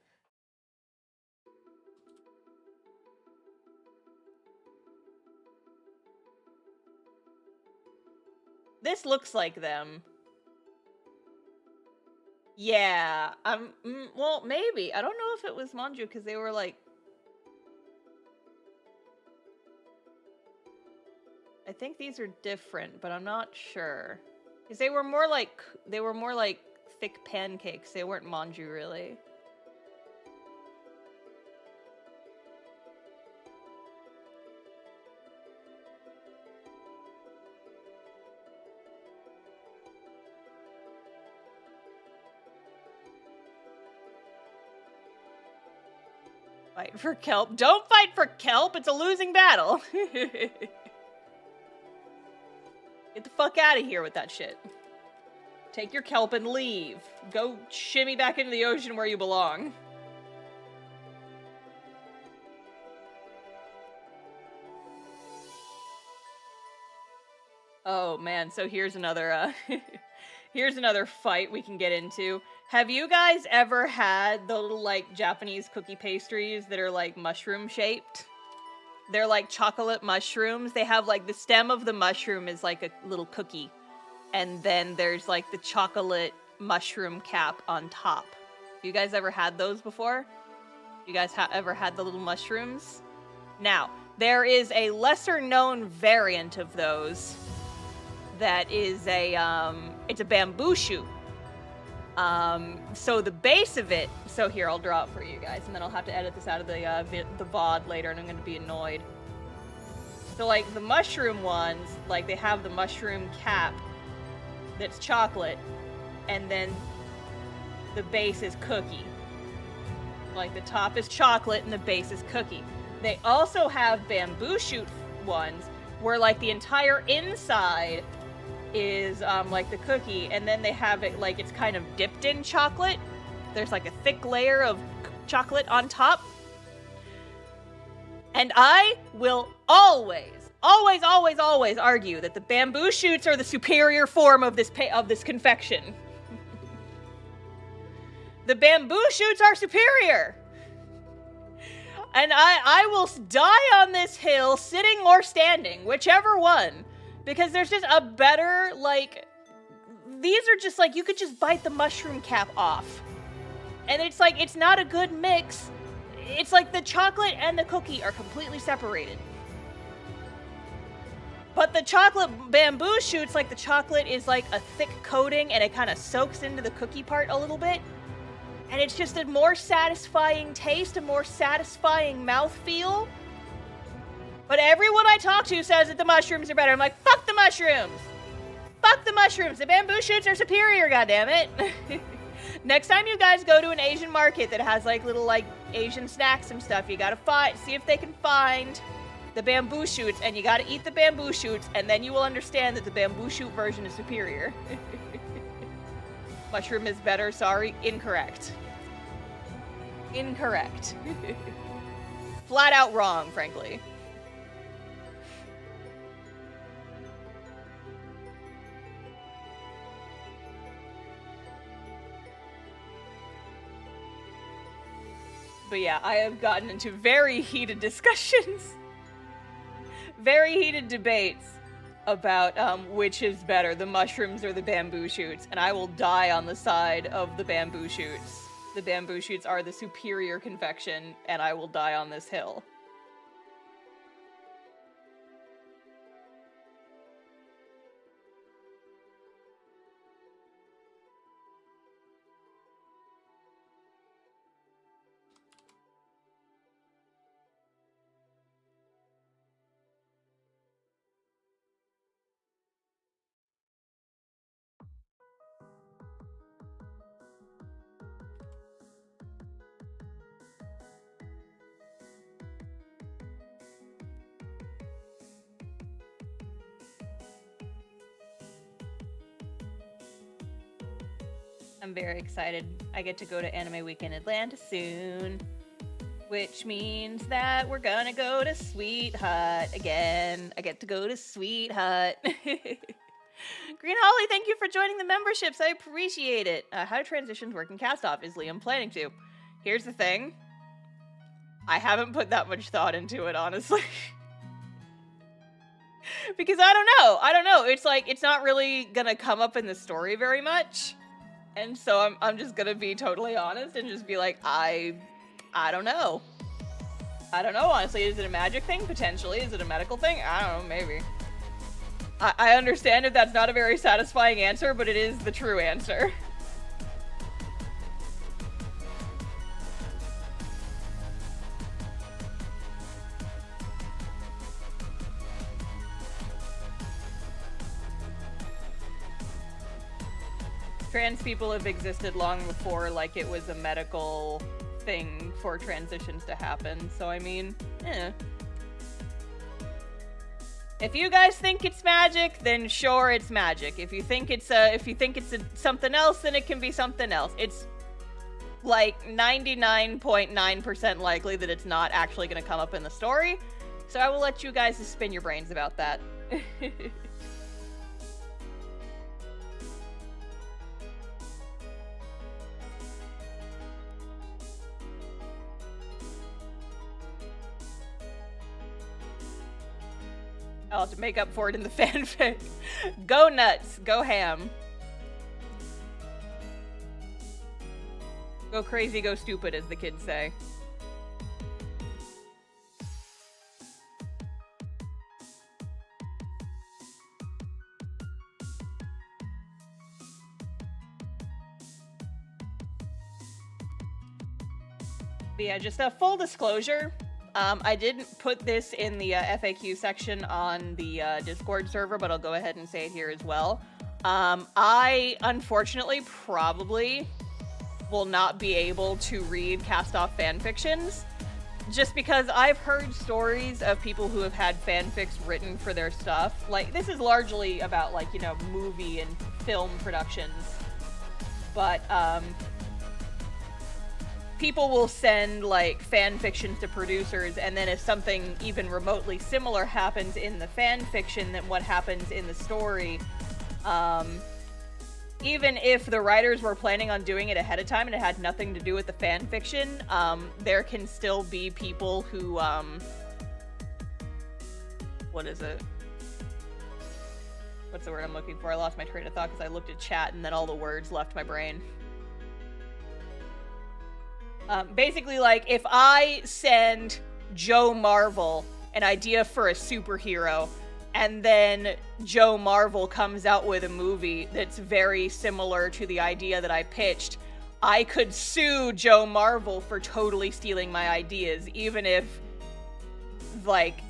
This looks like them. Yeah. Well, maybe. I don't know if it was manju, because they were, like... I think these are different, but I'm not sure. Because they were more like thick pancakes. They weren't manju, really. Fight for kelp. Don't fight for kelp. It's a losing battle. Get the fuck out of here with that shit. Take your kelp and leave. Go shimmy back into the ocean where you belong. Oh man, so here's another here's another fight we can get into. Have you guys ever had the little, like, Japanese cookie pastries that are, like, mushroom-shaped? They're, like, chocolate mushrooms. They have, like, the stem of the mushroom is, like, a little cookie. And then there's, like, the chocolate mushroom cap on top. Have you guys ever had those before? You guys ever had the little mushrooms? Now, there is a lesser-known variant of those that is it's a bamboo shoot. So the base of it, so here, I'll draw it for you guys, and then I'll have to edit this out of the VOD later, and I'm gonna be annoyed. So, like, the mushroom ones, like, they have the mushroom cap that's chocolate, and then the base is cookie. Like, the top is chocolate, and the base is cookie. They also have bamboo shoot ones, where, like, the entire inside is, like, the cookie, and then they have it, like, it's kind of dipped in chocolate. There's, like, a thick layer of chocolate on top. And I will always argue that the bamboo shoots are the superior form of this confection. The bamboo shoots are superior. And I will die on this hill, sitting or standing, whichever one. Because there's just a better, like, these are just, like, you could just bite the mushroom cap off. And it's, like, it's not a good mix. It's, like, the chocolate and the cookie are completely separated. But the chocolate bamboo shoots, like, the chocolate is, like, a thick coating, and it kind of soaks into the cookie part a little bit. And it's just a more satisfying taste, a more satisfying mouthfeel. But everyone I talk to says that the mushrooms are better. I'm like, fuck the mushrooms! Fuck the mushrooms! The bamboo shoots are superior, goddammit! Next time you guys go to an Asian market that has, like, little, like, Asian snacks and stuff, you gotta see if they can find the bamboo shoots, and you gotta eat the bamboo shoots, and then you will understand that the bamboo shoot version is superior. Mushroom is better, sorry. Incorrect. Incorrect. Flat out wrong, frankly. But yeah, I have gotten into very heated discussions, very heated debates about which is better, the mushrooms or the bamboo shoots, and I will die on the side of the bamboo shoots. The bamboo shoots are the superior confection, and I will die on this hill. I'm very excited. I get to go to Anime Week in Atlanta soon, which means that we're gonna go to Sweet Hut again. I get to go to Sweet Hut. Green Holly, thank you for joining the memberships. I appreciate it. How do transitions work in Cast-Off? Is Liam planning to? Here's the thing. I haven't put that much thought into it, honestly. Because I don't know. It's like, it's not really gonna come up in the story very much. And so I'm just gonna be totally honest and just be like, I don't know. I don't know, honestly. Is it a magic thing? Potentially. Is it a medical thing? I don't know, maybe. I understand if that's not a very satisfying answer, but it is the true answer. Trans people have existed long before, like, it was a medical thing for transitions to happen, so I mean, eh. If you guys think it's magic, then sure, it's magic. If you think it's something else, then it can be something else. It's like 99.9% likely that it's not actually going to come up in the story, so I will let you guys spin your brains about that. I'll have to make up for it in the fanfic. Go nuts. Go ham. Go crazy, go stupid, as the kids say. But yeah, just a full disclosure. I didn't put this in the FAQ section on the Discord server, but I'll go ahead and say it here as well. I, unfortunately, probably will not be able to read cast-off fanfictions, just because I've heard stories of people who have had fanfics written for their stuff. Like, this is largely about, like, you know, movie and film productions, but, people will send, like, fan fictions to producers, and then if something even remotely similar happens in the fan fiction than what happens in the story, even if the writers were planning on doing it ahead of time and it had nothing to do with the fan fiction, there can still be people who, what is it? What's the word I'm looking for? I lost my train of thought because I looked at chat and then all the words left my brain. Basically, like, if I send Joe Marvel an idea for a superhero, and then Joe Marvel comes out with a movie that's very similar to the idea that I pitched, I could sue Joe Marvel for totally stealing my ideas, even if, like,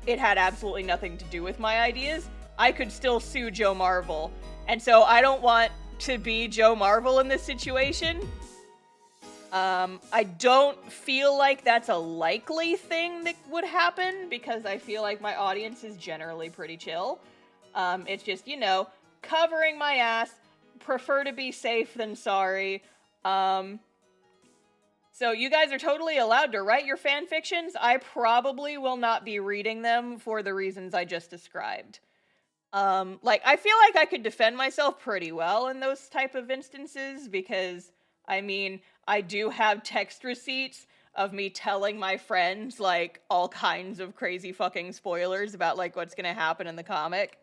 it had absolutely nothing to do with my ideas. I could still sue Joe Marvel. And so I don't want to be Joe Marvel in this situation. I don't feel like that's a likely thing that would happen, because I feel like my audience is generally pretty chill. It's just, you know, covering my ass, prefer to be safe than sorry. So you guys are totally allowed to write your fan fictions. I probably will not be reading them for the reasons I just described. Like, I feel like I could defend myself pretty well in those type of instances, because, I mean, I do have text receipts of me telling my friends, like, all kinds of crazy fucking spoilers about, like, what's gonna happen in the comic.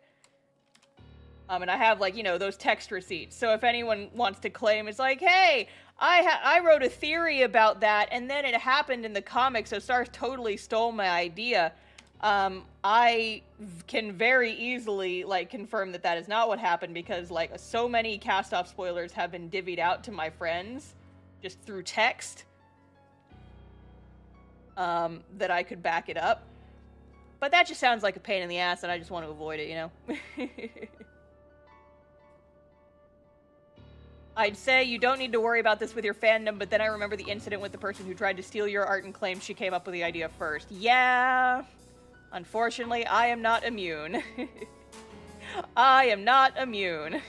And I have, like, you know, those text receipts. So if anyone wants to claim, it's like, hey, I wrote a theory about that, and then it happened in the comic, so Starf totally stole my idea. I can very easily, like, confirm that that is not what happened, because, like, so many cast-off spoilers have been divvied out to my friends just through text, that I could back it up. But that just sounds like a pain in the ass, and I just want to avoid it, you know? I'd say you don't need to worry about this with your fandom, but then I remember the incident with the person who tried to steal your art and claimed she came up with the idea first. Yeah, unfortunately, I am not immune. I am not immune.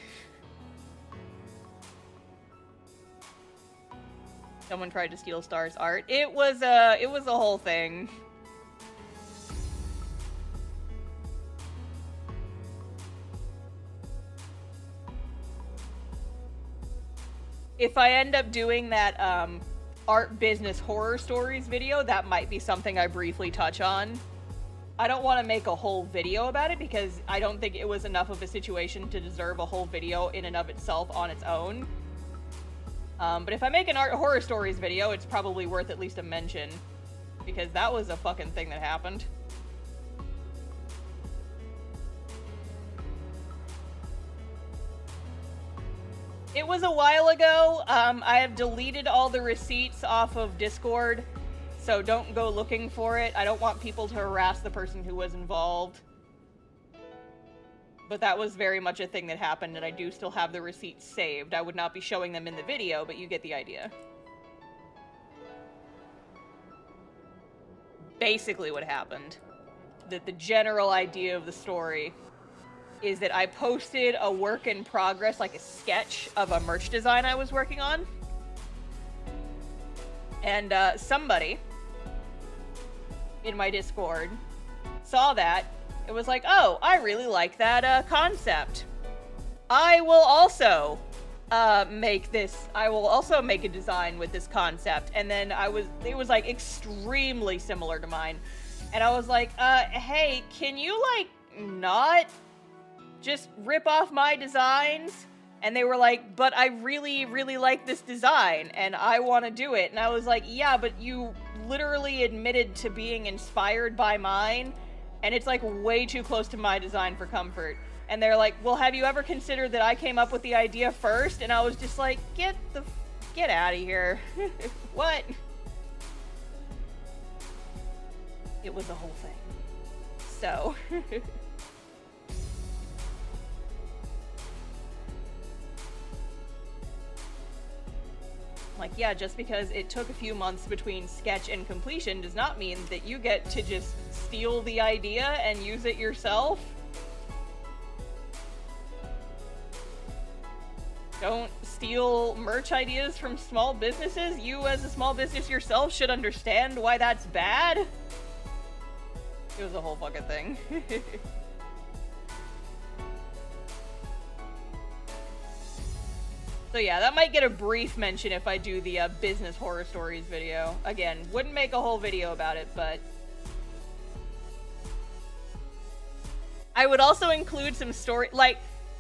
Someone tried to steal Star's art. It was a whole thing. If I end up doing that art business horror stories video, that might be something I briefly touch on. I don't want to make a whole video about it, because I don't think it was enough of a situation to deserve a whole video in and of itself on its own. But if I make an art horror stories video, it's probably worth at least a mention, because that was a fucking thing that happened. It was a while ago. I have deleted all the receipts off of Discord, so don't go looking for it. I don't want people to harass the person who was involved. But that was very much a thing that happened, and I do still have the receipts saved. I would not be showing them in the video, but you get the idea. basically what happened. That the general idea of the story is that I posted a work in progress, like a sketch of a merch design I was working on. And somebody in my Discord saw that. It was like, oh, I really like that concept. I will also make a design with this concept. And then it was like extremely similar to mine. And I was like, hey, can you like not just rip off my designs? And they were like, but I really, really like this design and I want to do it. And I was like, yeah, but you literally admitted to being inspired by mine. And it's like way too close to my design for comfort. And they're like, well, have you ever considered that I came up with the idea first? And I was just like, get out of here. What? It was a whole thing. So. Like, yeah, just because it took a few months between sketch and completion does not mean that you get to just steal the idea and use it yourself. Don't steal merch ideas from small businesses. You, as a small business yourself, should understand why that's bad. It was a whole fucking thing. So yeah, that might get a brief mention if I do the business horror stories video. Again, wouldn't make a whole video about it, but I would also include some story, like,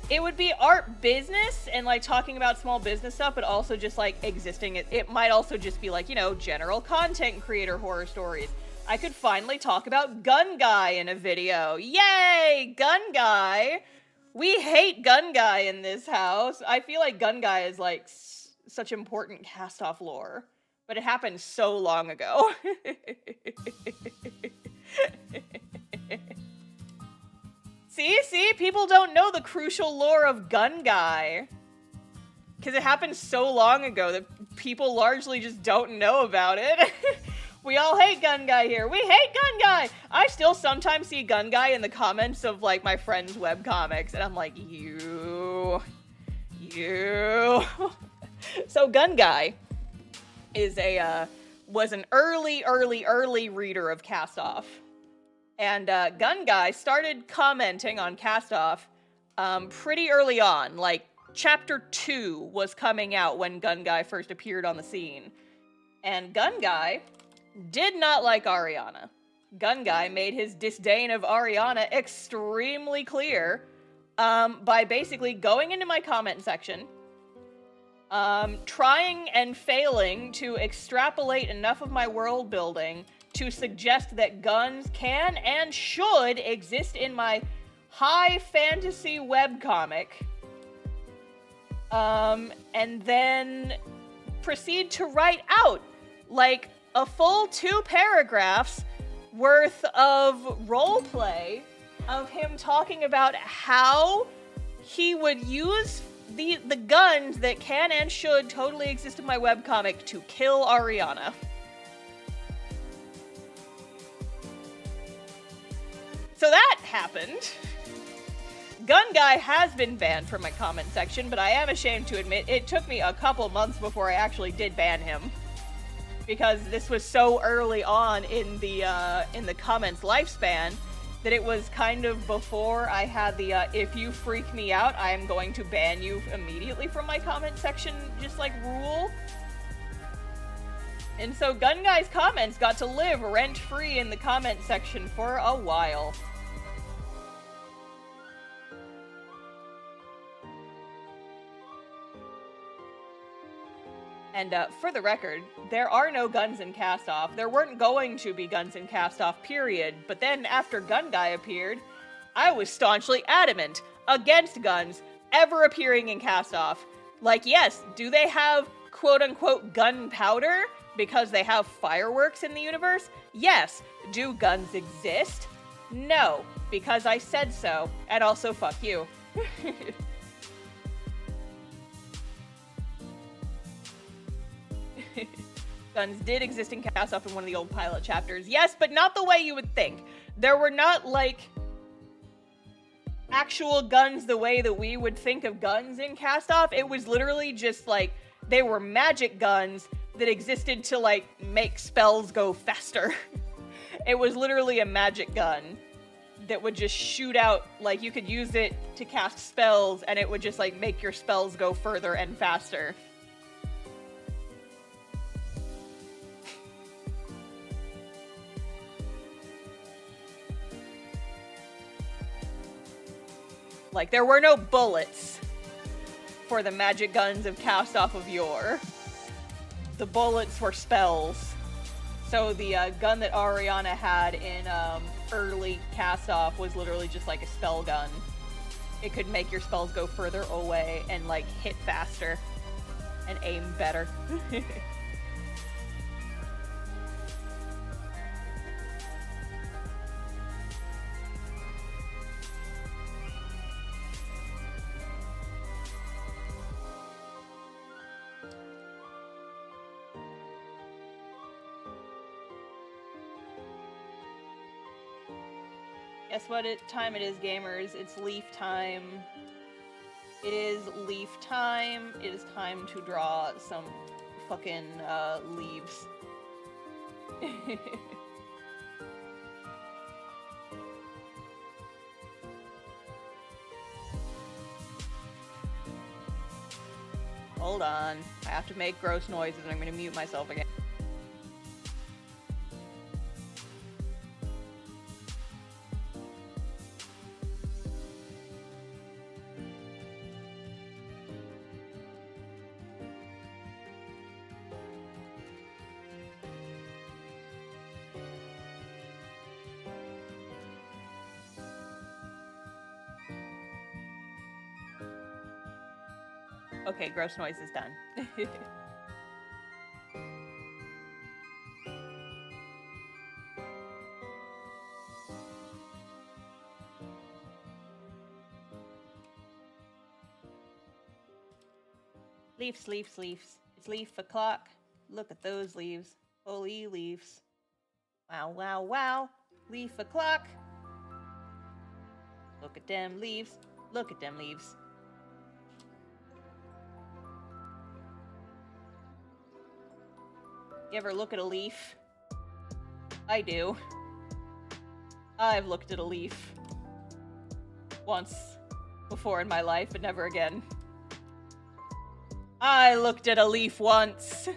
it would be art business and like talking about small business stuff, but also just like existing. It might also just be like, you know, general content creator horror stories. I could finally talk about Gun Guy in a video. Yay! Gun Guy! We hate Gun Guy in this house. I feel like Gun Guy is like such important cast-off lore, but it happened so long ago. See? People don't know the crucial lore of Gun Guy. Because it happened so long ago that people largely just don't know about it. We all hate Gun Guy here. We hate Gun Guy! I still sometimes see Gun Guy in the comments of, like, my friends' webcomics, and I'm like, you. So Gun Guy was an early reader of Cast Off. And Gun Guy started commenting on Cast Off pretty early on. Like, Chapter 2 was coming out when Gun Guy first appeared on the scene. And Gun Guy did not like Ariana. Gun Guy made his disdain of Ariana extremely clear by basically going into my comment section, trying and failing to extrapolate enough of my world building to suggest that guns can and should exist in my high fantasy webcomic, and then proceed to write out, like, a full 2 paragraphs worth of roleplay of him talking about how he would use the guns that can and should totally exist in my webcomic to kill Ariana. So that happened. Gun Guy has been banned from my comment section, but I am ashamed to admit it took me a couple months before I actually did ban him. Because this was so early on in the comments lifespan that it was kind of before I had the if you freak me out, I am going to ban you immediately from my comment section, just like rule. And so Gun Guy's comments got to live rent-free in the comment section for a while. And for the record, there are no guns in Cast Off. There weren't going to be guns in Cast Off, period. But then after Gun Guy appeared, I was staunchly adamant against guns ever appearing in Cast Off. Like, yes, do they have quote-unquote gunpowder because they have fireworks in the universe? Yes. Do guns exist? No, because I said so, and also fuck you. guns did exist in Cast Off in one of the old pilot chapters. Yes, but not the way you would think. There were not, like, actual guns the way that we would think of guns in Cast Off. It was literally just, like, they were magic guns that existed to, like, make spells go faster. It was literally a magic gun that would just shoot out, like, you could use it to cast spells, and it would just, like, make your spells go further and faster. Like, there were no bullets for the magic guns of Cast Off of yore. The bullets were spells. So the gun that Ariana had in early Cast Off was literally just like a spell gun. It could make your spells go further away and, like, hit faster and aim better. Guess what time it is, gamers? It's leaf time. It is leaf time. It is time to draw some fucking leaves. Hold on. I have to make gross noises and I'm gonna mute myself again. Okay, gross noise is done. Leaves, leaves, leaves. It's leaf o'clock. Look at those leaves. Holy leaves. Wow, wow, wow. Leaf o'clock. Look at them leaves. Look at them leaves. You ever look at a leaf? I do. I've looked at a leaf. Once before in my life, but never again. I looked at a leaf once.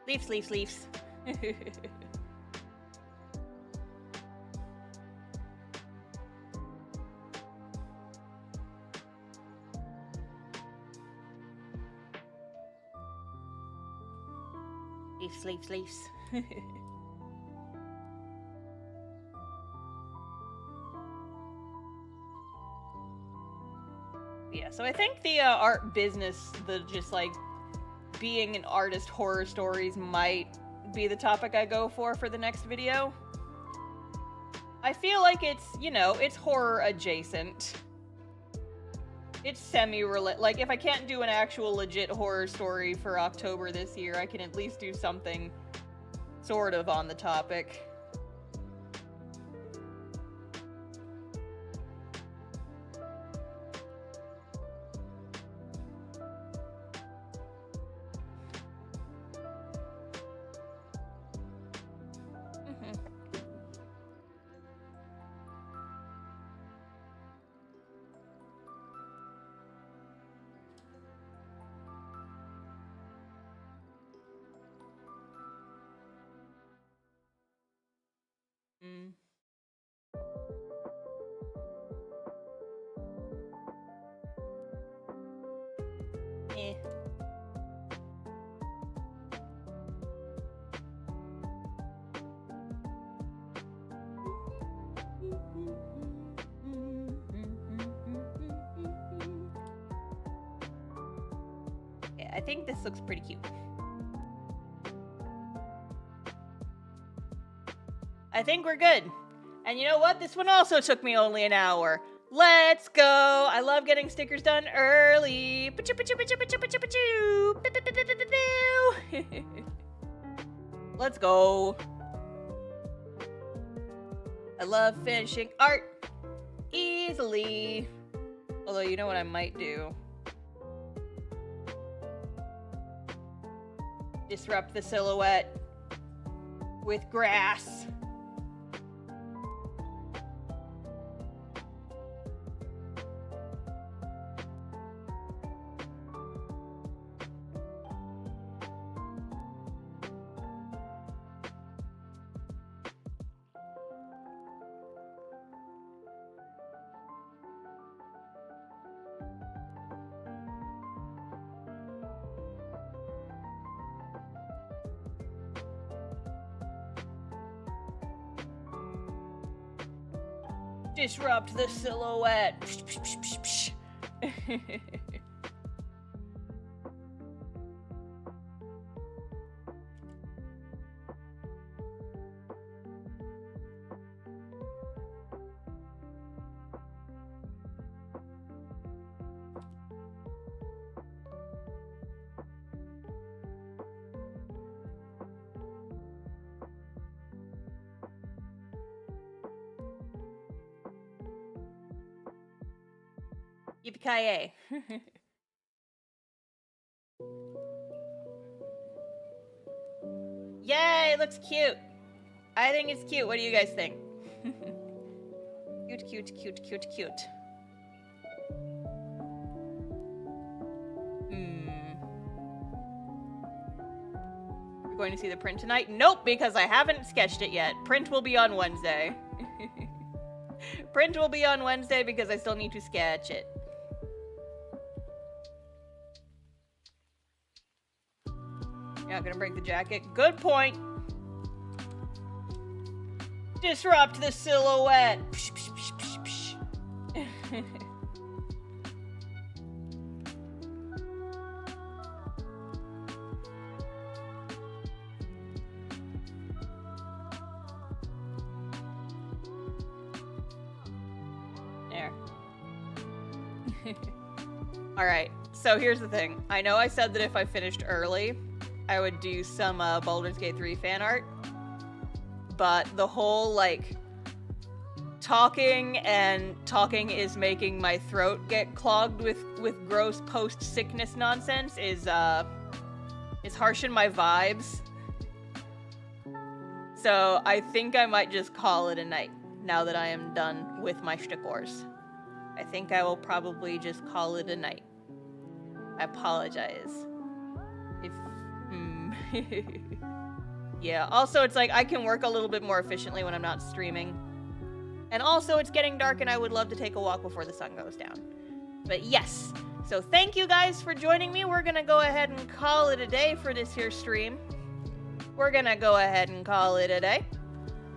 Leaves, leaves, leaves. Leaves, leaves, leaves. Yeah, so I think the art business, the just like being an artist horror stories might be the topic I go for the next video. I feel like it's, you know, it's horror adjacent. It's like, if I can't do an actual legit horror story for October this year, I can at least do something sort of on the topic. I think this looks pretty cute. I think we're good. And you know what? This one also took me only an hour. Let's go! I love getting stickers done early. Let's go. I love finishing art easily. Although, you know what I might do? Disrupt the silhouette with grass. Disrupt the silhouette. Yippee-ki-yay. Yay, it looks cute. I think it's cute. What do you guys think? Cute, cute, cute, cute, cute. We're going to see the print tonight? Nope, because I haven't sketched it yet. Print will be on Wednesday. Print will be on Wednesday because I still need to sketch it. Not gonna break the jacket. Good point. Disrupt the silhouette. Psh, psh, psh, psh, psh. There. Alright, so here's the thing. I know I said that if I finished early, I would do some Baldur's Gate 3 fan art, but the whole, like, talking is making my throat get clogged with gross post-sickness nonsense is harshing my vibes. So I think I might just call it a night now that I am done with my shtickors. I think I will probably just call it a night. I apologize. Yeah, also it's like I can work a little bit more efficiently when I'm not streaming. And also it's getting dark and I would love to take a walk before the sun goes down. But yes, so thank you guys for joining me. We're gonna go ahead and call it a day for this here stream. We're gonna go ahead and call it a day.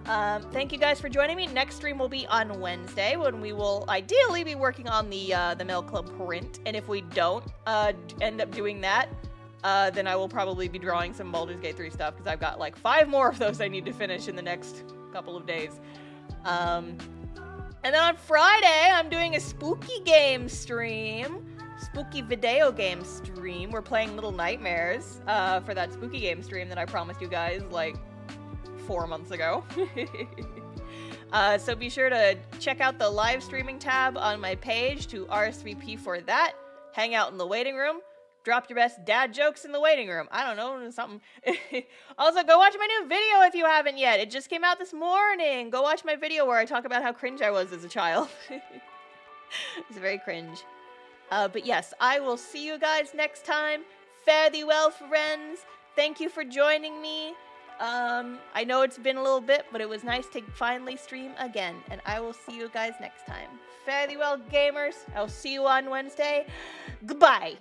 Thank you guys for joining me. Next stream will be on Wednesday when we will ideally be working on the Mail Club print. And if we don't end up doing that, then I will probably be drawing some Baldur's Gate 3 stuff because I've got like 5 more of those I need to finish in the next couple of days. And then on Friday, I'm doing a spooky game stream. Spooky video game stream. We're playing Little Nightmares for that spooky game stream that I promised you guys like 4 months ago. So be sure to check out the live streaming tab on my page to RSVP for that. Hang out in the waiting room. Drop your best dad jokes in the waiting room. I don't know, something. Also, go watch my new video if you haven't yet. It just came out this morning. Go watch my video where I talk about how cringe I was as a child. It's very cringe. But yes, I will see you guys next time. Fare thee well, friends. Thank you for joining me. I know it's been a little bit, but it was nice to finally stream again. And I will see you guys next time. Fare thee well, gamers. I'll see you on Wednesday. Goodbye.